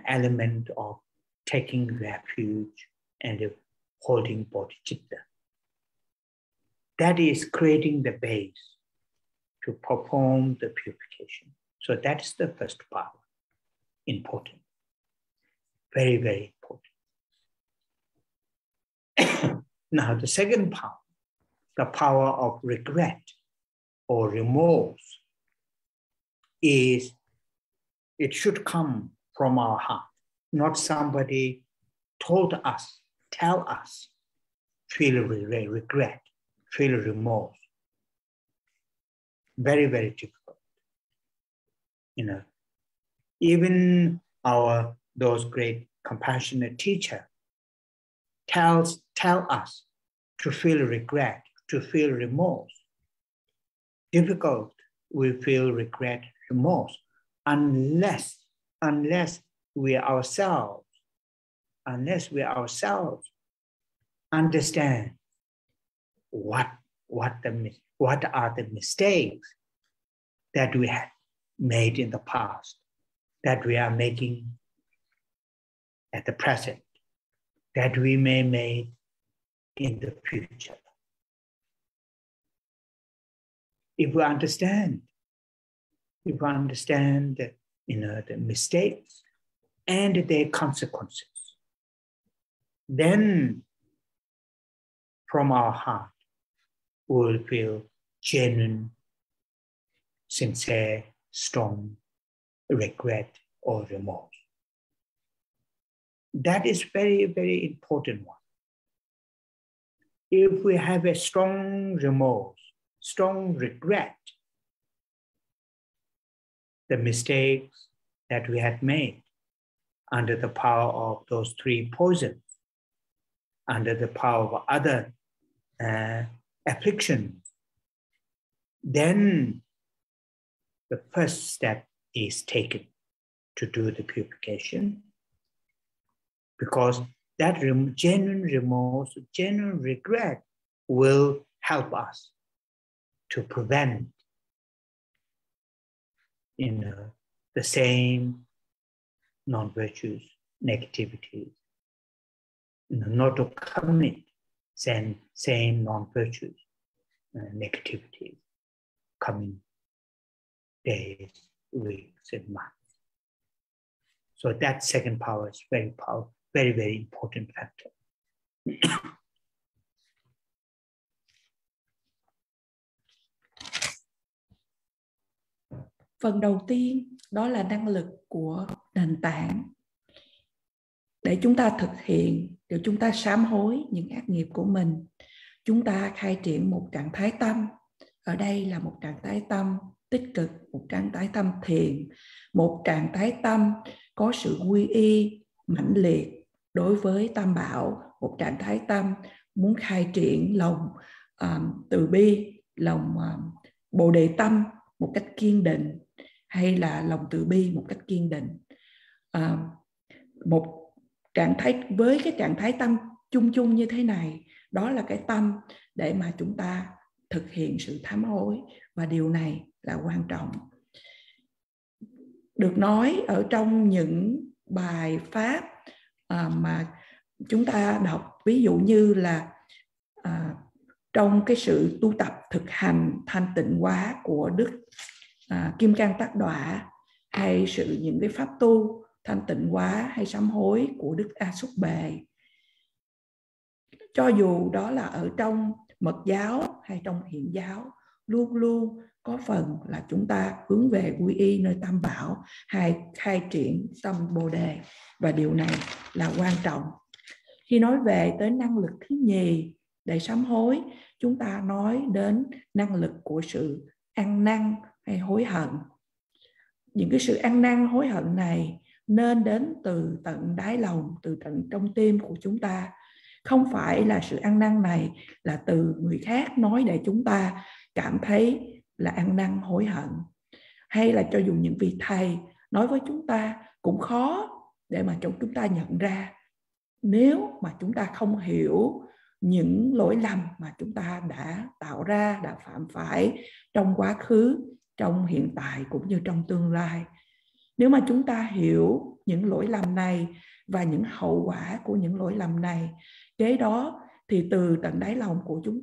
element of taking refuge and holding bodhicitta. That is creating the base to perform the purification. So that's the first power. Important. Very, very important. Now, the second power, the power of regret or remorse, is it should come from our heart, not somebody tell us, feel regret, feel remorse. Very, very difficult. Even those great compassionate teachers tell us to feel regret, to feel remorse. Difficult we feel regret, remorse, unless we ourselves understand what are the mistakes that we had made in the past, that we are making at the present, that we may make in the future. If we understand the mistakes and their consequences, then from our heart we will feel genuine, sincere, strong regret or remorse. That is very, very important one. If we have a strong remorse, strong regret, the mistakes that we had made under the power of those three poisons, under the power of other afflictions, then the first step is taken to do the purification, because that genuine remorse, genuine regret will help us to prevent the same non-virtues, negativities, not to commit same non-virtues, negativities coming days, weeks, and months. So that second power is very powerful, very, very important factor. Phần đầu tiên đó là năng lực của nền tảng để chúng ta thực hiện, để chúng ta sám hối những ác nghiệp của mình. Chúng ta khai triển một trạng thái tâm. Ở đây là một trạng thái tâm tích cực, một trạng thái tâm thiền, một trạng thái tâm có sự quy y mãnh liệt đối với Tam Bảo, một trạng thái tâm muốn khai triển lòng từ bi, lòng bồ đề tâm một cách kiên định, hay là lòng từ bi một cách kiên định. Một trạng thái với cái trạng thái tâm chung chung như thế này, đó là cái tâm để mà chúng ta thực hiện sự sám hối, và điều này là quan trọng. Được nói ở trong những bài pháp mà chúng ta đọc, ví dụ như là trong cái sự tu tập thực hành thanh tịnh hóa của Đức Kim Cang Tác Đọa, hay những cái pháp tu thanh tịnh hóa hay sám hối của Đức A Xúc Bề, cho dù đó là ở trong Mật giáo hay trong Hiền giáo, luôn luôn có phần là chúng ta hướng về quy y nơi Tam Bảo hay khai triển tâm Bồ Đề, và điều này là quan trọng. Khi nói về tới năng lực thứ nhì để sám hối, chúng ta nói đến năng lực của sự ăn năn hay hối hận. Những cái sự ăn năn hối hận này nên đến từ tận đáy lòng, từ tận trong tim của chúng ta. Không phải là sự ăn năn này là từ người khác nói để chúng ta cảm thấy là ăn năn hối hận, hay là cho dù những vị thầy nói với chúng ta cũng khó để mà chúng ta nhận ra, nếu mà chúng ta không hiểu những lỗi lầm mà chúng ta đã tạo ra, đã phạm phải trong quá khứ, trong hiện tại cũng như trong tương lai. Nếu mà chúng ta hiểu những lỗi lầm này và những hậu quả của những lỗi lầm này, kế đó thì từ tận đáy lòng của chúng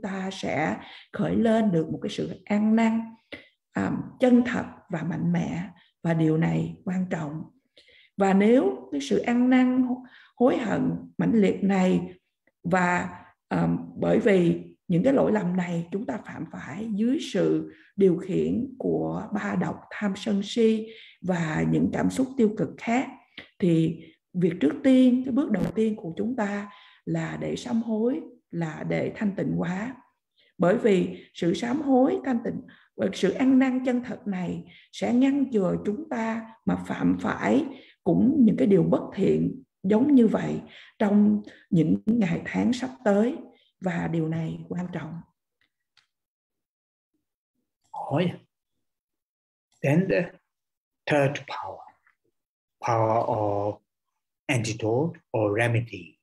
ta sẽ khởi lên được một cái sự ăn năn chân thật và mạnh mẽ, và điều này quan trọng. Và nếu cái sự ăn năn hối hận mãnh liệt này, và bởi vì những cái lỗi lầm này chúng ta phạm phải dưới sự điều khiển của ba độc tham sân si và những cảm xúc tiêu cực khác, thì việc trước tiên, cái bước đầu tiên của chúng ta là để sám hối, là để thanh tịnh hóa. Bởi vì sự sám hối, thanh tịnh, sự ăn năn chân thật này sẽ ngăn chừa chúng ta mà phạm phải cũng những cái điều bất thiện giống như vậy trong những ngày tháng sắp tới, và điều này quan trọng. Then the third power, power of antidote or remedies,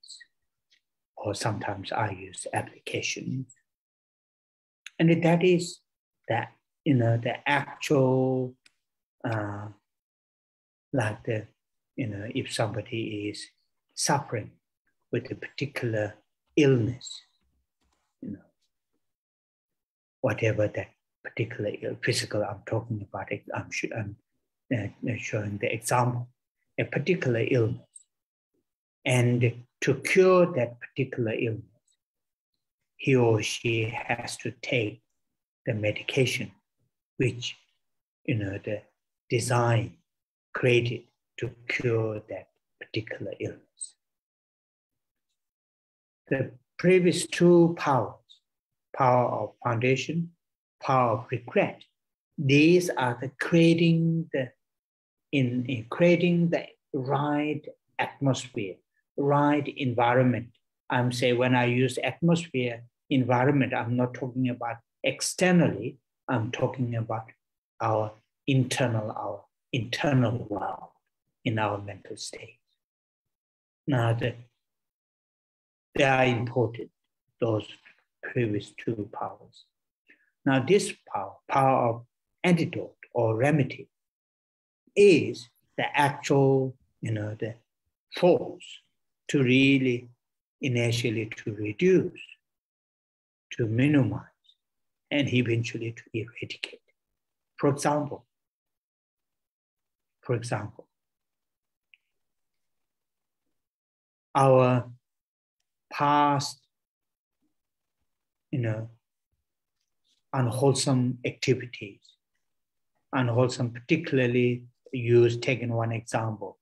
or sometimes I use applications. And that is that, the actual, like the, if somebody is suffering with a particular illness, whatever that particular physical I'm talking about, I'm showing the example, a particular illness. And to cure that particular illness, he or she has to take the medication which, the design created to cure that particular illness. The previous two powers, power of foundation, power of regret, these are the creating the, in creating the right atmosphere, right environment. I'm saying when I use atmosphere, environment, I'm not talking about externally, I'm talking about our internal world in our mental state. Now, they are important, those previous two powers. Now, this power of antidote or remedy, is the actual, the force to really initially to reduce, to minimize, and eventually to eradicate. For example, our past, unwholesome activities, unwholesome, particularly taking one example,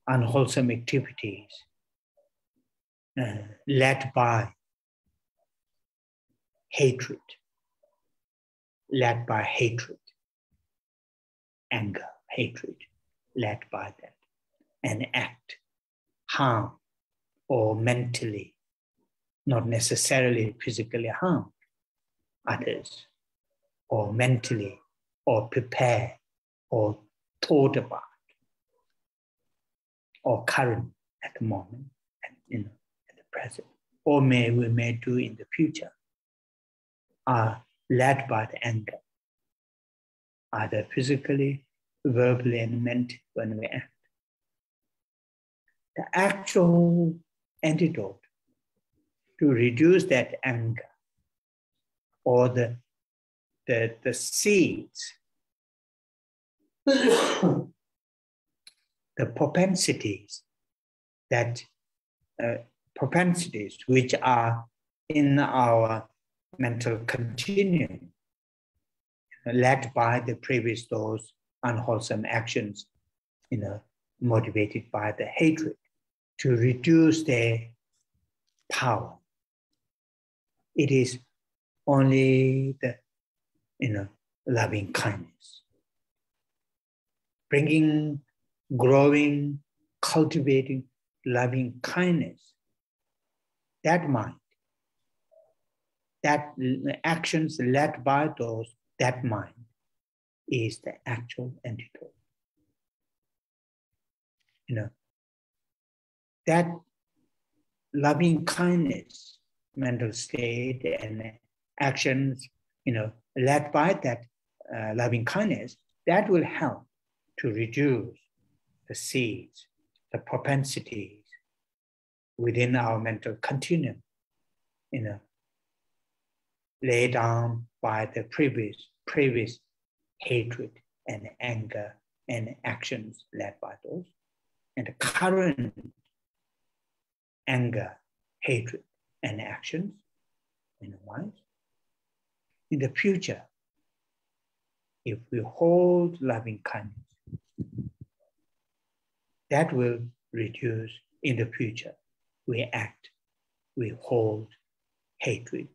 unwholesome activities led by hatred, anger, hatred, led by that, and act harm or mentally, not necessarily physically harm others, or mentally, or prepare, or thought about, or current at the moment, at the present, or we may do in the future, are led by the anger, either physically, verbally, and mentally when we act. The actual antidote to reduce that anger, or the seeds, the propensities which are in our mental continuum, led by the previous those unwholesome actions, motivated by the hatred, to reduce their power. It is only the, loving kindness, growing, cultivating loving kindness. That mind, that actions led by that mind is the actual antidote. That loving kindness, mental state and actions, led by that loving kindness, that will help to reduce the seeds, the propensities within our mental continuum, laid down by the previous hatred and anger and actions led by those, and the current anger, hatred, and actions in the mind. In the future, if we hold loving kindness, that will reduce in the future. We hold hatred,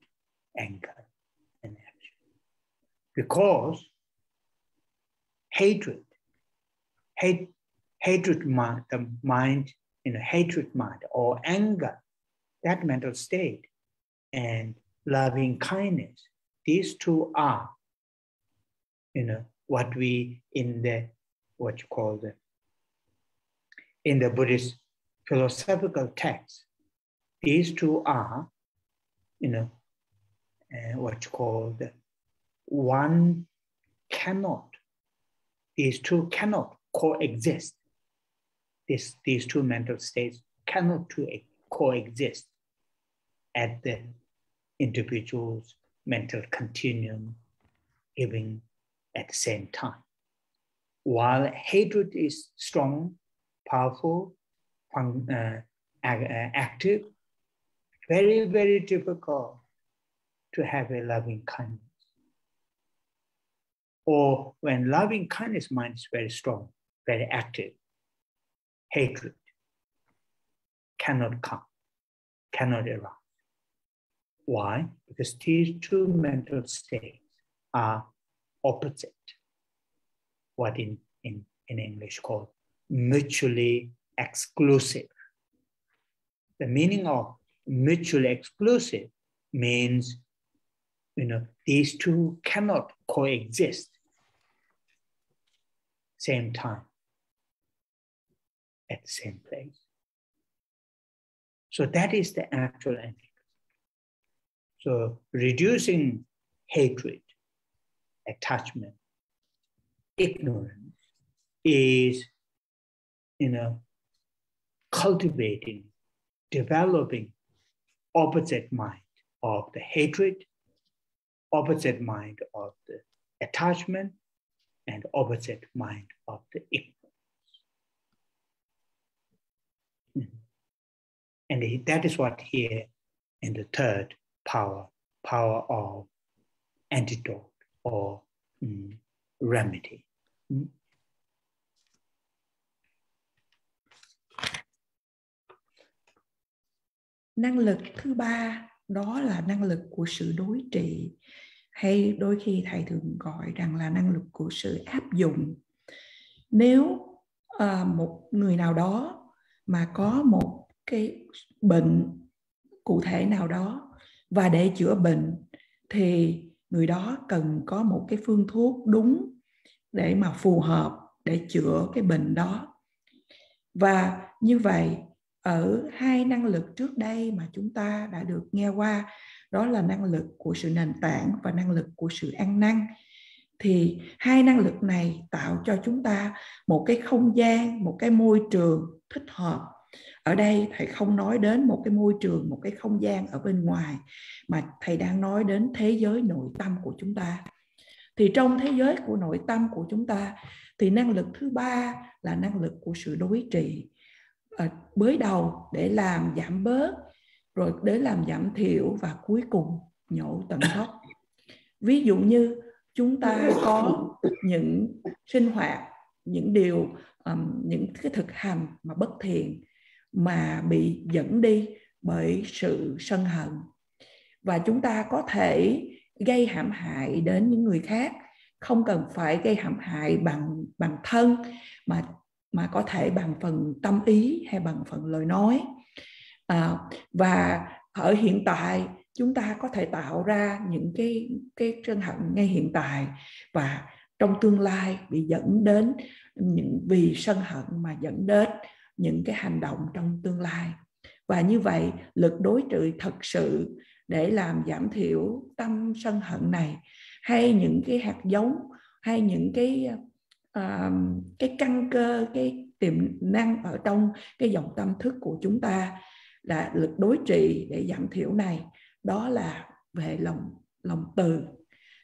anger, and action. Because hatred mind, the mind, hatred mind or anger, that mental state, and loving kindness, these two are, what we in the in the Buddhist philosophical text, these two are, these two cannot coexist. These two mental states cannot coexist at the individual's mental continuum giving at the same time. While hatred is strong, powerful, active, very, very difficult to have a loving kindness. Or when loving kindness mind is very strong, very active, hatred cannot come, cannot arise. Why? Because these two mental states are opposite, what in English called mutually exclusive. The meaning of mutually exclusive means, these two cannot coexist same time at the same place. So that is the actual ending. So reducing hatred, attachment, ignorance is, cultivating, developing opposite mind of the hatred, opposite mind of the attachment, and opposite mind of the ignorance. And that is what here in the third power of antidote or remedy. Năng lực thứ ba đó là năng lực của sự đối trị, hay đôi khi thầy thường gọi rằng là năng lực của sự áp dụng. Nếu một người nào đó mà có một cái bệnh cụ thể nào đó, và để chữa bệnh thì người đó cần có một cái phương thuốc đúng để mà phù hợp để chữa cái bệnh đó. Và như vậy ở hai năng lực trước đây mà chúng ta đã được nghe qua, đó là năng lực của sự nền tảng và năng lực của sự ăn năn, thì hai năng lực này tạo cho chúng ta một cái không gian, một cái môi trường thích hợp. Ở đây thầy không nói đến một cái môi trường, một cái không gian ở bên ngoài, mà thầy đang nói đến thế giới nội tâm của chúng ta. Thì trong thế giới của nội tâm của chúng ta thì năng lực thứ ba là năng lực của sự đối trị. Mới đầu để làm giảm bớt, rồi để làm giảm thiểu, và cuối cùng nhổ tận gốc. Ví dụ như chúng ta có những sinh hoạt, những điều, những cái thực hành mà bất thiện mà bị dẫn đi bởi sự sân hận, và chúng ta có thể gây hãm hại đến những người khác, không cần phải gây hãm hại bằng thân, mà có thể bằng phần tâm ý hay bằng phần lời nói. Và ở hiện tại chúng ta có thể tạo ra những cái sân hận ngay hiện tại, và trong tương lai bị dẫn đến vì sân hận mà dẫn đến những cái hành động trong tương lai. Và như vậy lực đối trị thật sự để làm giảm thiểu tâm sân hận này, hay những cái hạt giống, hay những cái căn cơ, cái tiềm năng ở trong cái dòng tâm thức của chúng ta, là lực đối trị để giảm thiểu này, đó là về lòng từ.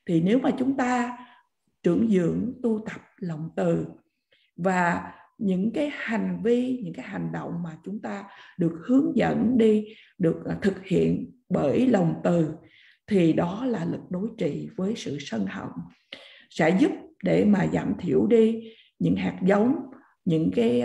Thì nếu mà chúng ta trưởng dưỡng tu tập lòng từ, và những cái hành vi, những cái hành động mà chúng ta được hướng dẫn đi, được thực hiện bởi lòng từ, thì đó là lực đối trị với sự sân hận, sẽ giúp để mà giảm thiểu đi những hạt giống, những cái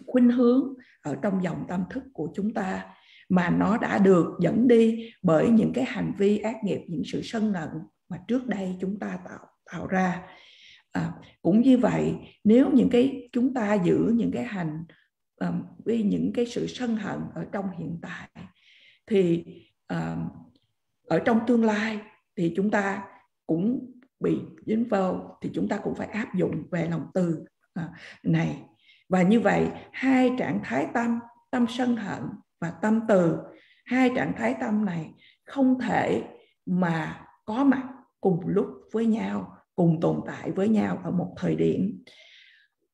khuynh hướng ở trong dòng tâm thức của chúng ta mà nó đã được dẫn đi bởi những cái hành vi ác nghiệp, những sự sân hận mà trước đây chúng ta tạo ra. Cũng như vậy, nếu chúng ta giữ những cái hành vì những cái sự sân hận ở trong hiện tại, thì ở trong tương lai thì chúng ta cũng bị dính vào thì chúng ta cũng phải áp dụng về lòng từ này. Và như vậy hai trạng thái tâm, tâm sân hận và tâm từ, hai trạng thái tâm này không thể mà có mặt cùng lúc với nhau, cùng tồn tại với nhau ở một thời điểm.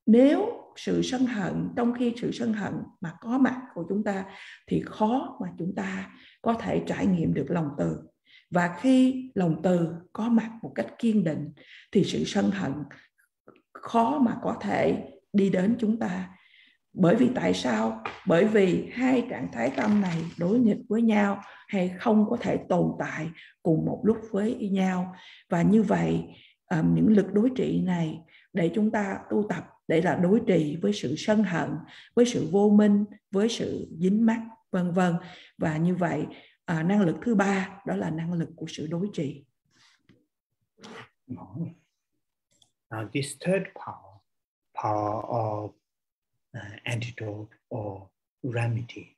Nếu sự sân hận, trong khi sự sân hận mà có mặt của chúng ta thì khó mà chúng ta có thể trải nghiệm được lòng từ. Và khi lòng từ có mặt một cách kiên định thì sự sân hận khó mà có thể đi đến chúng ta. Bởi vì tại sao? Bởi vì hai trạng thái tâm này đối nghịch với nhau hay không có thể tồn tại cùng một lúc với nhau. Và như vậy những lực đối trị này để chúng ta tu tập để là đối trị với sự sân hận, với sự vô minh, với sự dính mắc, vân vân. Và như vậy năng lực thứ ba đó là năng lực của sự đối trị. Now this third power, power of antidote or remedy,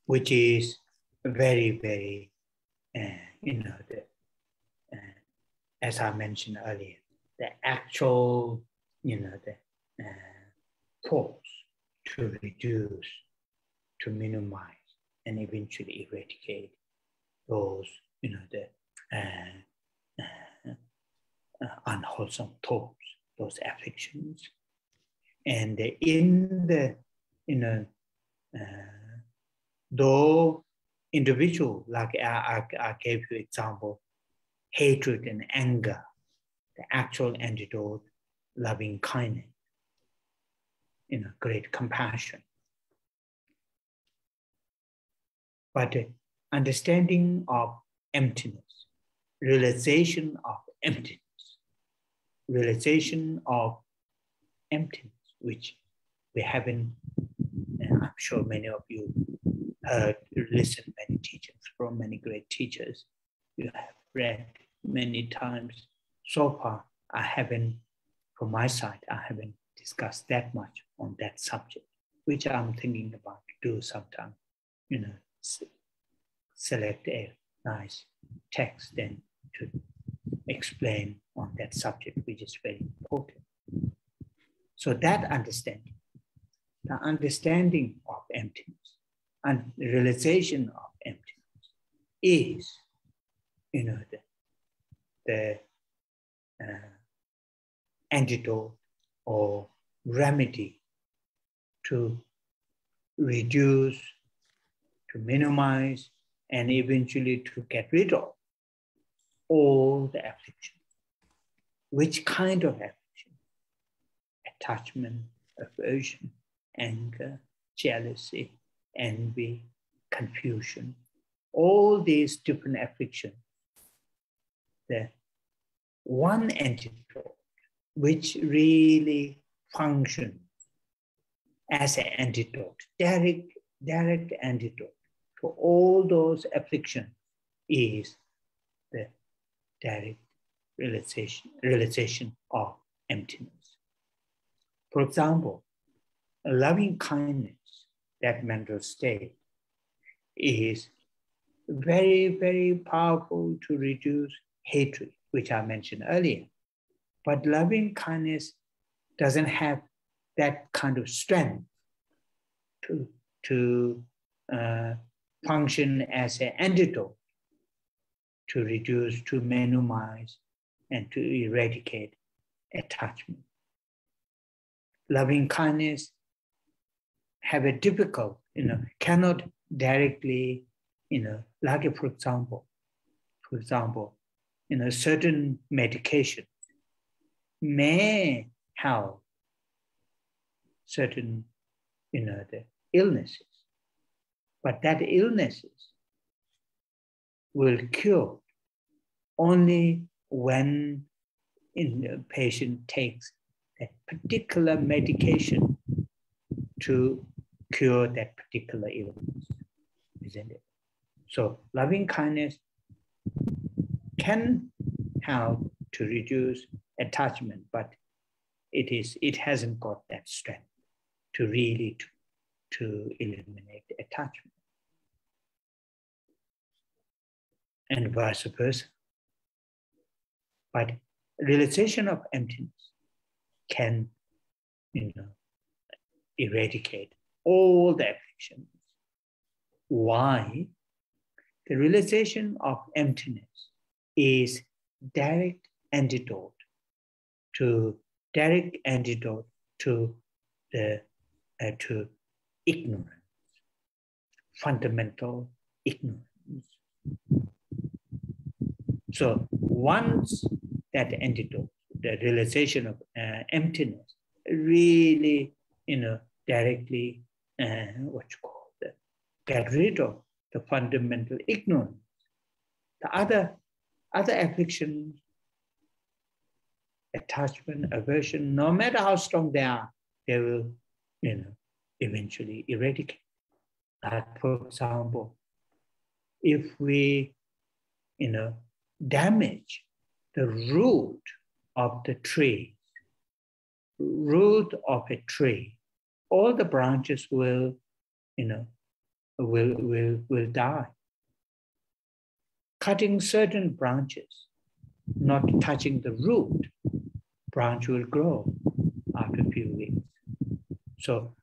which is very, very, as I mentioned earlier, the actual, force to reduce, to minimize, and eventually eradicate those, unwholesome thoughts, those afflictions. And in the, though individual, like I gave you example, hatred and anger, the actual antidote, loving kindness, great compassion. But understanding of emptiness, realization of emptiness, which we haven't, I'm sure many of you heard, listened many teachings from many great teachers. You have read many times. So far, I haven't, from my side, I haven't discussed that much on that subject, which I'm thinking about to do sometime, select a nice text and to explain on that subject, which is very important. So that understanding, the understanding of emptiness and realization of emptiness is, the antidote or remedy to reduce, to minimize, and eventually to get rid of all the affliction. Which kind of affliction? Attachment, aversion, anger, jealousy, envy, confusion, all these different afflictions. The one antidote which really functions as an antidote, direct antidote to all those afflictions is the direct realization of emptiness. For example, a loving kindness, that mental state, is very, very powerful to reduce hatred, which I mentioned earlier. But loving kindness doesn't have that kind of strength to function as an antidote to reduce, to minimize, and to eradicate attachment. Loving kindness have a difficult, cannot directly, like for example, certain medication may have certain, the illnesses, but that illnesses will cure only when the patient takes that particular medication to cure that particular illness, isn't it? So loving kindness can help to reduce attachment, but it hasn't got that strength to really to eliminate attachment. And vice versa. But realization of emptiness can, eradicate all the afflictions. Why? The realization of emptiness is direct antidote to ignorance, fundamental ignorance. So once that antidote, the realization of emptiness, really, directly, get rid of the fundamental ignorance, the other afflictions, attachment, aversion, no matter how strong they are, they will, eventually eradicate. For example, if we, damage the root of a tree, all the branches will die. Cutting certain branches, not touching the root, branch will grow after a few weeks. So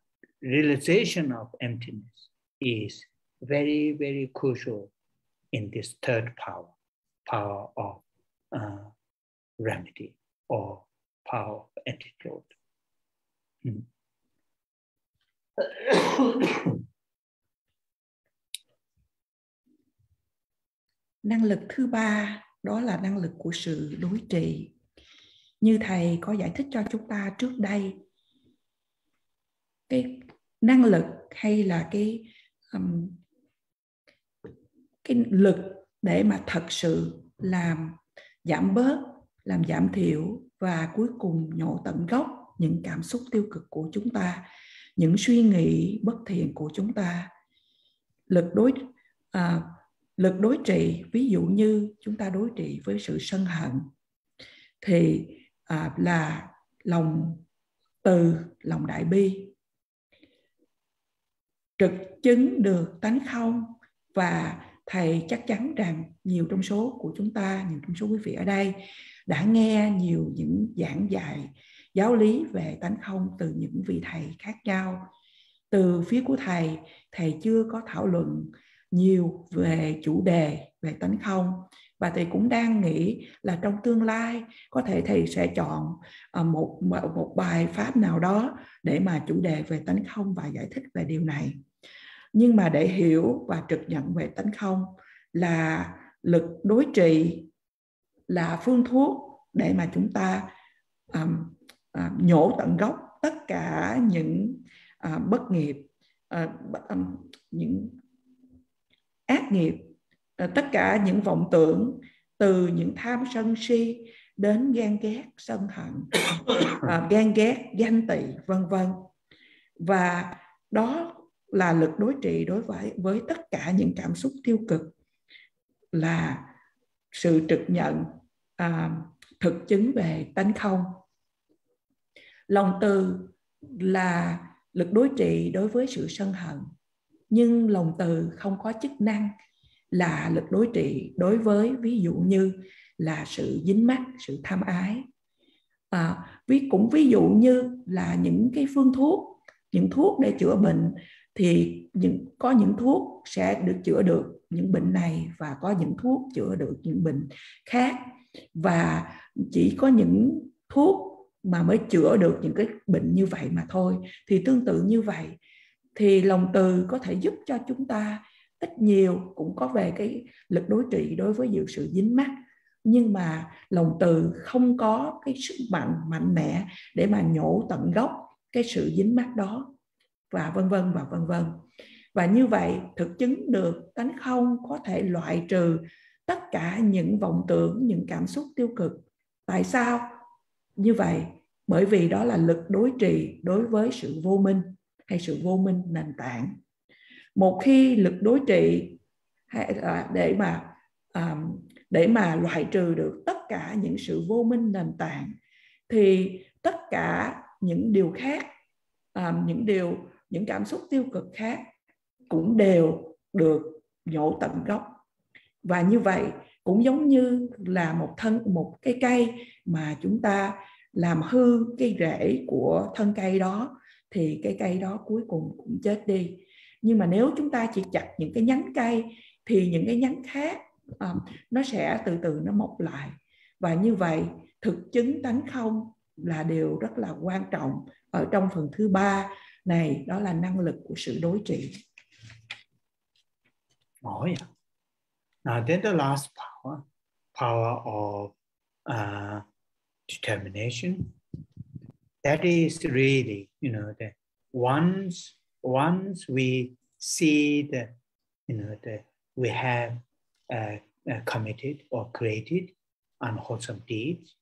realization of emptiness is very, very crucial in this third power of remedy or power of antidote. Năng lực thứ ba đó là năng lực của sự đối trị. Như thầy có giải thích cho chúng ta trước đây, cái năng lực hay là cái lực để mà thật sự làm giảm bớt, làm giảm thiểu và cuối cùng nhổ tận gốc những cảm xúc tiêu cực của chúng ta, những suy nghĩ bất thiện của chúng ta. Lực đối trị, ví dụ như chúng ta đối trị với sự sân hận, thì là lòng từ, lòng đại bi, trực chứng được tánh không. Và thầy chắc chắn rằng nhiều trong số của chúng ta, nhiều trong số quý vị ở đây đã nghe nhiều những giảng dạy giáo lý về tánh không từ những vị thầy khác nhau. Từ phía của thầy chưa có thảo luận nhiều về chủ đề về tánh không, và thầy cũng đang nghĩ là trong tương lai có thể thầy sẽ chọn một bài pháp nào đó để mà chủ đề về tánh không và giải thích về điều này. Nhưng mà để hiểu và trực nhận về tánh không là lực đối trị, là phương thuốc để mà chúng ta nhổ tận gốc tất cả những bất nghiệp, những ác nghiệp, tất cả những vọng tưởng, từ những tham sân si đến ghen ghét, sân hận, ghen ghét, ganh tị, vân vân. Và đó là lực đối trị đối với tất cả những cảm xúc tiêu cực, là sự trực nhận, thực chứng về tánh không. Lòng từ là lực đối trị đối với sự sân hận, nhưng lòng từ không có chức năng là lực đối trị đối với ví dụ như là sự dính mắc, sự tham ái. Cũng ví dụ như là những cái phương thuốc, những thuốc để chữa bệnh, thì có những thuốc sẽ được chữa được những bệnh này, và có những thuốc chữa được những bệnh khác, và chỉ có những thuốc mà mới chữa được những cái bệnh như vậy mà thôi. Thì tương tự như vậy, thì lòng từ có thể giúp cho chúng ta ít nhiều cũng có về cái lực đối trị đối với nhiều sự dính mắc, nhưng mà lòng từ không có cái sức mạnh mẽ để mà nhổ tận gốc cái sự dính mắc đó, và vân vân và vân vân. Và như vậy thực chứng được tánh không có thể loại trừ tất cả những vọng tưởng, những cảm xúc tiêu cực. Tại sao như vậy? Bởi vì đó là lực đối trị đối với sự vô minh hay sự vô minh nền tảng. Một khi lực đối trị để mà loại trừ được tất cả những sự vô minh nền tảng, thì tất cả những điều khác, những cảm xúc tiêu cực khác cũng đều được nhổ tận gốc. Và như vậy Cũng giống như là một cái cây mà chúng ta làm hư cái rễ của thân cây đó thì cái cây đó cuối cùng cũng chết đi. Nhưng mà nếu chúng ta chỉ chặt những cái nhánh cây thì những cái nhánh khác nó sẽ từ từ nó mọc lại. Và như vậy thực chứng tánh không là điều rất là quan trọng ở trong phần thứ 3 này, đó là năng lực của sự đối trị. Oh yeah. Now then the last power of determination. That is really, that once we see that, that we have committed or created unwholesome deeds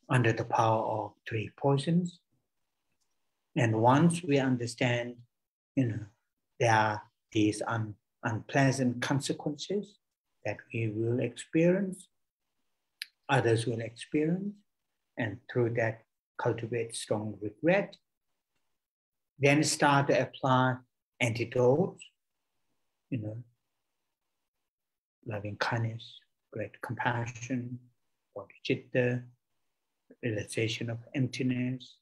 under the power of 3 poisons, and once we understand, there are these unpleasant consequences that we will experience, others will experience, and through that cultivate strong regret, then start to apply antidotes, loving kindness, great compassion, bodhicitta, realization of emptiness,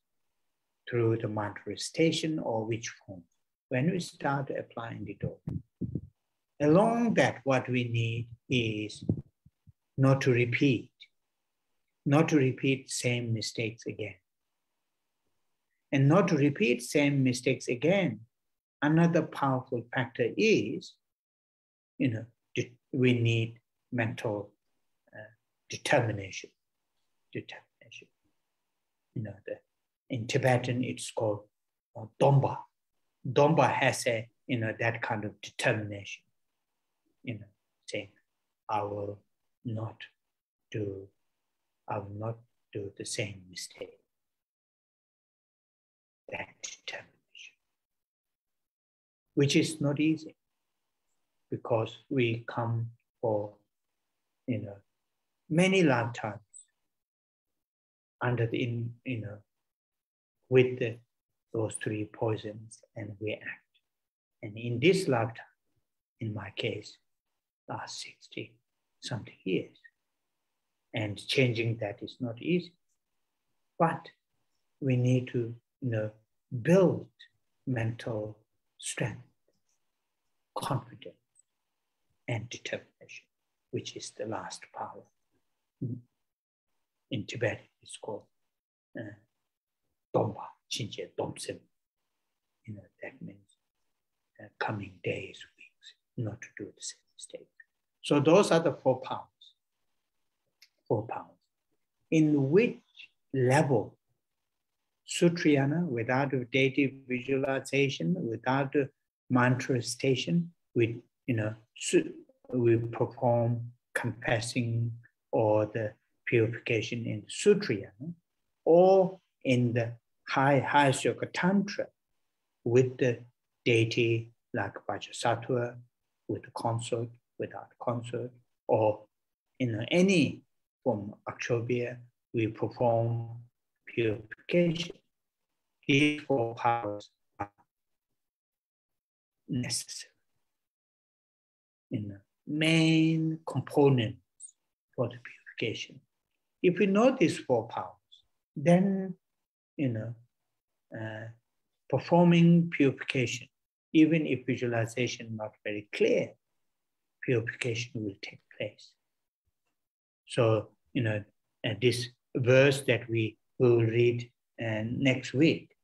through the manifestation or which form. When we start to apply antidote, along that what we need is not to repeat same mistakes again. And not to repeat same mistakes again, another powerful factor is, we need mental determination. In Tibetan, it's called Domba. Domba has a, that kind of determination, saying, I will not do the same mistake. That determination, which is not easy, because we come for, many lifetimes under the, with those 3 poisons, and we act. And in this lifetime, in my case, last 60-something years, and changing that is not easy. But we need to, build mental strength, confidence, and determination, which is the last power. In Tibet, it's called Domba, Chinche, Domsim. That means coming days, weeks, not to do the same mistake. So those are the 4 powers. 4 powers. In which level, Sutriyana, without deity visualization, without manifestation, we perform confessing or the purification in Sutriyana, or in the high Yoga Tantra with the deity like Vajrasattva, with the consort, without consort, or in any form of Akshobhya, we perform purification. These 4 powers are necessary. Main components for the purification. If we know these 4 powers, then performing purification, even if visualization not very clear, purification will take place. So, this verse that we will read next week,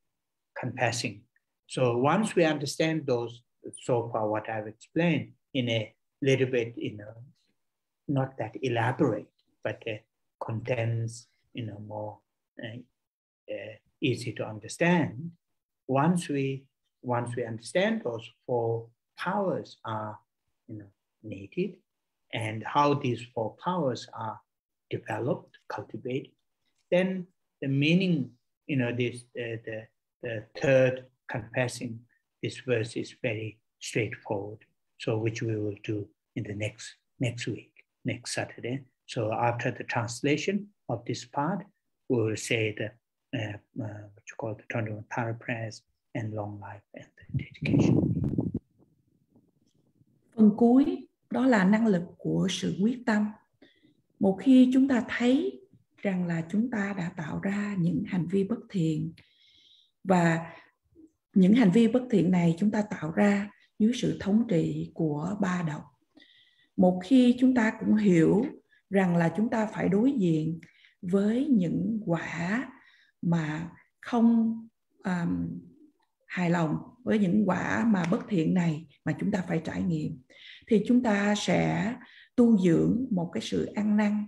confessing. So once we understand those, so far what I've explained in a little bit, not that elaborate, but condensed, more easy to understand. Once we understand those 4 powers are, needed, and how these 4 powers are developed, cultivated, then the meaning, this the third confessing, this verse is very straightforward. So which we will do in the next week, next Saturday. So after the translation of this part, we will say the what you call the 21 paraprayers and long life and the dedication. Phần cuối đó là năng lực của sự quyết tâm. Một khi chúng ta thấy rằng là chúng ta đã tạo ra những hành vi bất thiện, và những hành vi bất thiện này chúng ta tạo ra dưới sự thống trị của ba độc. Một khi chúng ta cũng hiểu rằng là chúng ta phải đối diện với những quả mà không hài lòng, với những quả mà bất thiện này mà chúng ta phải trải nghiệm, thì chúng ta sẽ tu dưỡng một cái sự ăn năn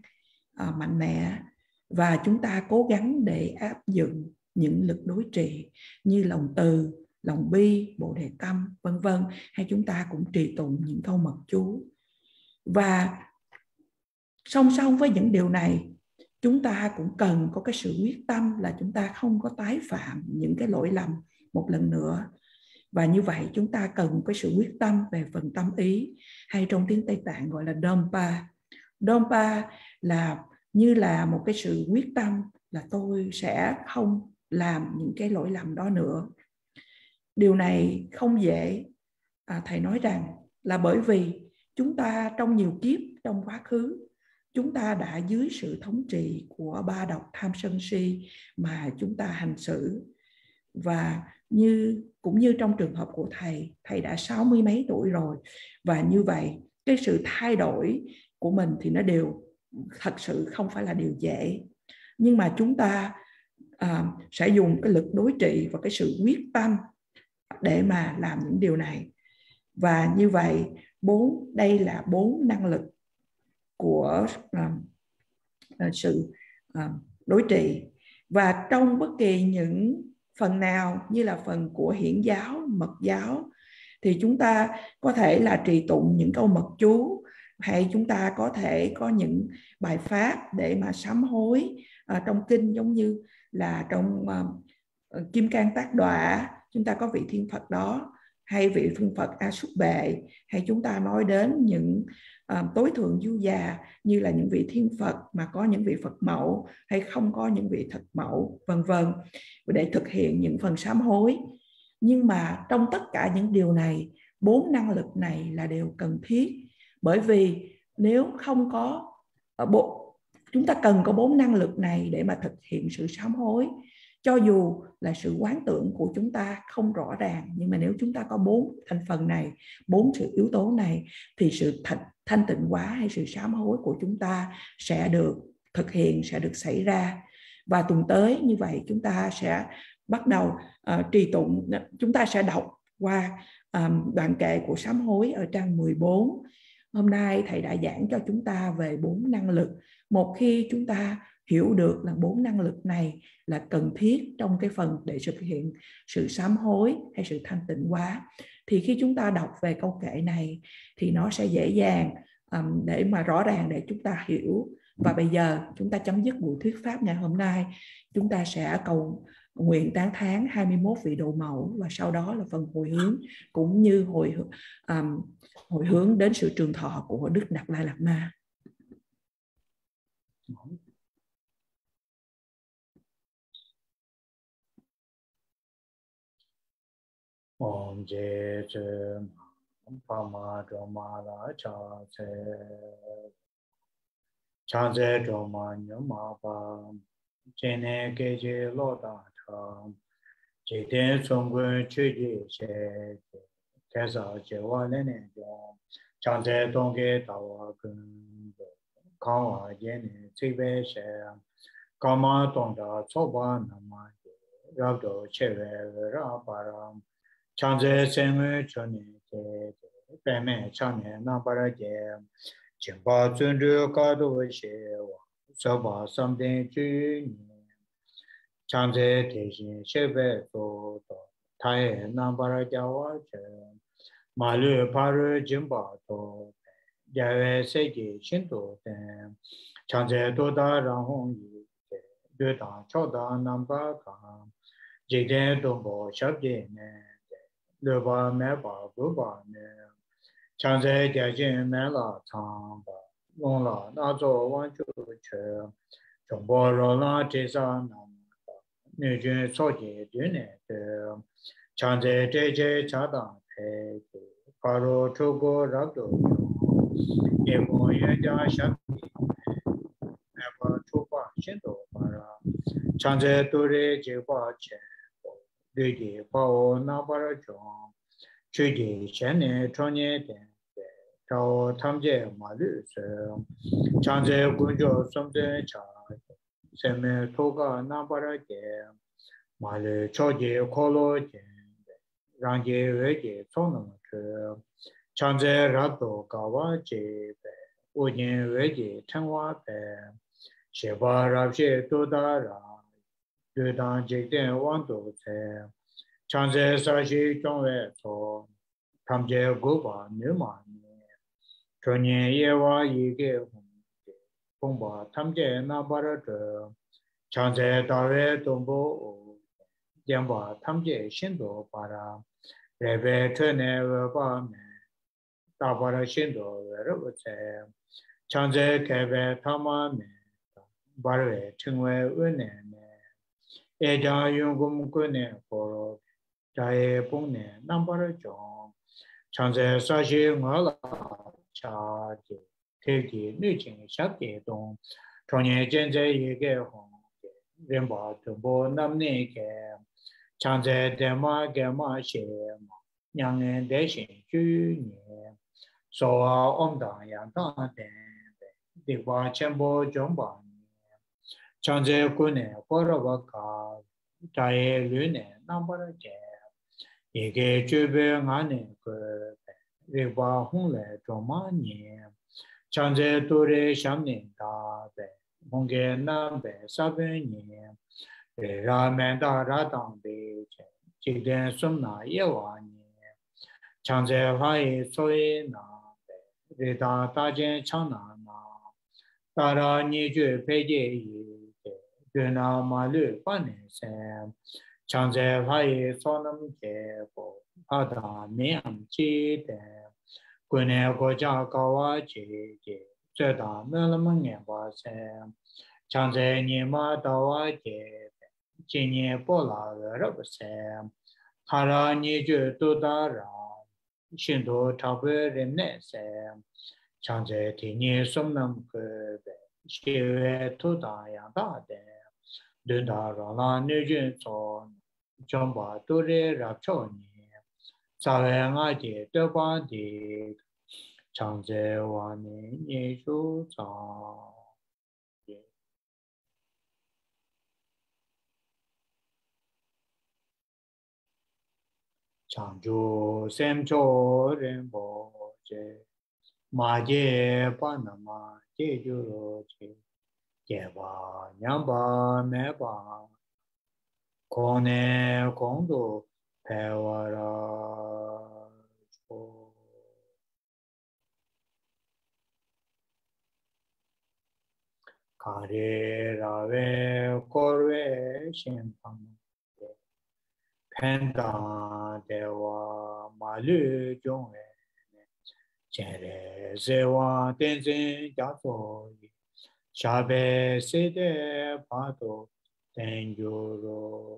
mạnh mẽ, và chúng ta cố gắng để áp dụng những lực đối trị như lòng từ, lòng bi, bồ đề tâm, vân vân, hay chúng ta cũng trì tụng những câu mật chú. Và song song với những điều này, chúng ta cũng cần có cái sự quyết tâm là chúng ta không có tái phạm những cái lỗi lầm một lần nữa. Và như vậy chúng ta cần cái sự quyết tâm về phần tâm ý, hay trong tiếng Tây Tạng gọi là Dompa. Dompa là như là một cái sự quyết tâm là tôi sẽ không làm những cái lỗi lầm đó nữa. Điều này không dễ. Thầy nói rằng là bởi vì chúng ta trong nhiều kiếp trong quá khứ, chúng ta đã dưới sự thống trị của ba độc tham sân si mà chúng ta hành xử. Và cũng như trong trường hợp của thầy đã 60 mấy tuổi rồi, và như vậy cái sự thay đổi của mình thì nó đều thật sự không phải là điều dễ. Nhưng mà chúng ta sẽ dùng cái lực đối trị và cái sự quyết tâm để mà làm những điều này. Và như vậy đây là 4 năng lực của sự đối trị. Và trong bất kỳ những phần nào như là phần của hiển giáo, mật giáo, thì chúng ta có thể là trì tụng những câu mật chú, hay chúng ta có thể có những bài pháp để mà sám hối trong kinh, giống như là trong Kim Cang Tác Đọa chúng ta có vị thiên Phật đó, hay vị thiên Phật A Súc Bệ, hay chúng ta nói đến những tối thượng du già như là những vị thiên Phật mà có những vị Phật mẫu hay không có những vị thật mẫu, vân vân, để thực hiện những phần sám hối. Nhưng mà trong tất cả những điều này, 4 năng lực này là đều cần thiết. Bởi vì nếu không có chúng ta cần có 4 năng lực này để mà thực hiện sự sám hối. Cho dù là sự quán tưởng của chúng ta không rõ ràng, nhưng mà nếu chúng ta có 4 thành phần này, 4 sự yếu tố này, thì sự thanh tịnh hóa hay sự sám hối của chúng ta sẽ được thực hiện, sẽ được xảy ra. Và tuần tới như vậy chúng ta sẽ bắt đầu trì tụng, chúng ta sẽ đọc qua đoạn kệ của sám hối ở trang 14. Hôm nay thầy đã giảng cho chúng ta về 4 năng lực. Một khi chúng ta hiểu được là 4 năng lực này là cần thiết trong cái phần để thực hiện sự sám hối hay sự thanh tịnh hóa, thì khi chúng ta đọc về câu kệ này thì nó sẽ dễ dàng để mà rõ ràng để chúng ta hiểu. Và bây giờ chúng ta chấm dứt buổi thuyết pháp ngày hôm nay. Chúng ta sẽ cầu nguyện tán thán 21 vị độ mẫu, và sau đó là phần hồi hướng, cũng như hồi hướng đến sự trường thọ của Đức Đạt Lai Lạt Ma. Om je je pama drama la cha se cha je drama nyama pa chene ke je lo da tha je de song gun chu ji che ke sa je wa ne ne jo cha je dong ge da wa gun ka wa je ne chi be she ka ma dong da cho ba na ma ra do che ve ra pa ra Chanze seme chone ke peme chane na para je chimpa chundu kado she wa soba something chu ni chanze te shebe so to tae na para jawa che malu paru jimba to jawe sege shinto te chanze to da rahong yi te de da choda namba ka jide dombo shabje ne le ba me ba go ba ne chang ze jia jin me la chang ba long la na zo wan chu che chong bo ro la je sa na ba ne jin so ji de ne de chang ze de je cha da pe pa ro chu go ra do Ego Yanja Shakti, Never Chupa Shindo Para, Chanze Ture Jiba Chen, Lady Pao Nabara John, Chuji Chene Tronye Den, Tao Tamje Malu, Chanze Gunjo Somze Cha, Seme Toga Nabara De, Malu Choji Kolo Den, Rangi Vegi Sonam, Chanze Rato Gawa Je, Ujin Vegi Tangwa Pe, Sheba Rabshe Dodara, Dudan Jigden Wando Se, Chanze Sashi Jongwe So, Tamje Guba Numa, Chonye Yewa Yige Humba, Tamje Nabara, Chanze Dawe Dombo, Yamba Tamje Shindo Para, Rebe Tene Weba Me, Tabara Shindo Verse, Chanze Kebe Tama Me, Barwe Tingwe Une Me, Eja Yungum Gune Poro, Jae Pune, Nambara Jong, Chanze Sashi Ngala Chaji, Teki Nujing Shakti Dong, Tonye Jenze Yige Hong, Rimba Tumbo Namni Ke, Chanze Dema Gema Shema, Yang Deshin Ju Nye, Soa Omda Yang Den, Diva Chembo Jomba, Chanze Kune Koravaka, Jae Lune Nambara Je, Yige Jube Ngane Ke, Riva Hungle Joma Nye, Chanze Ture Shamni Da Be, Honge Nambe Sabe Nye, Ramenda Radang Be, Jigden Sumna Yewa Nye, Chanze Hai Soe Na Be, Rida Tajen Chana Na, Tara Niju Peje Yi, Duna Malu Pane Sem, Chanze Hai Sonam Jebo, Ada Miam Chi De, Gune Goja Gawa Ji, Zeda Melamange Basem, Chanze Nima Dawa Ji, Jinye Bola Rabasem, Hara Niju Dudara, Shindo Tabu Rene Sem, Chanze Tini Sumnam Kube, Shive Tuda Yanda De, Dunda Rala Nujun Son, Jomba Dure Rapchoni, Sawe Ngaji Deba Di, Chanze Wani Nishu Zang. Changju Semcho Rinpoche, Maje Panama, Jeju Jeba Nyamba Meba, Kone Kondo Pewara. Kare Rave Korve Shimpam, Penda Dewa Malu Jongwe, Chere Zewa Tenzin Jato, Shabe Sede Pato, Tenjuro.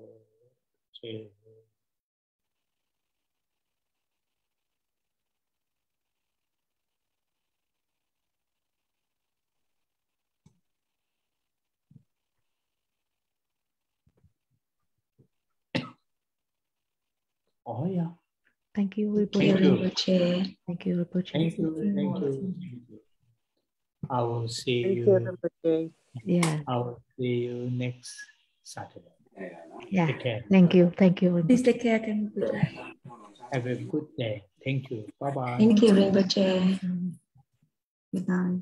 Oh yeah. Thank you, Thank you. Rinpoche. Thank you, Rinpoche. Thank you. Thank you. I will see Thank you. you, Rinpoche. Yeah. I will see you next Saturday. Yeah. Take care. Thank you. Thank you, Please Rinpoche. take care, Khen Rinpoche. Have a good day. Thank you. Bye bye. Thank you, Rinpoche. Good night.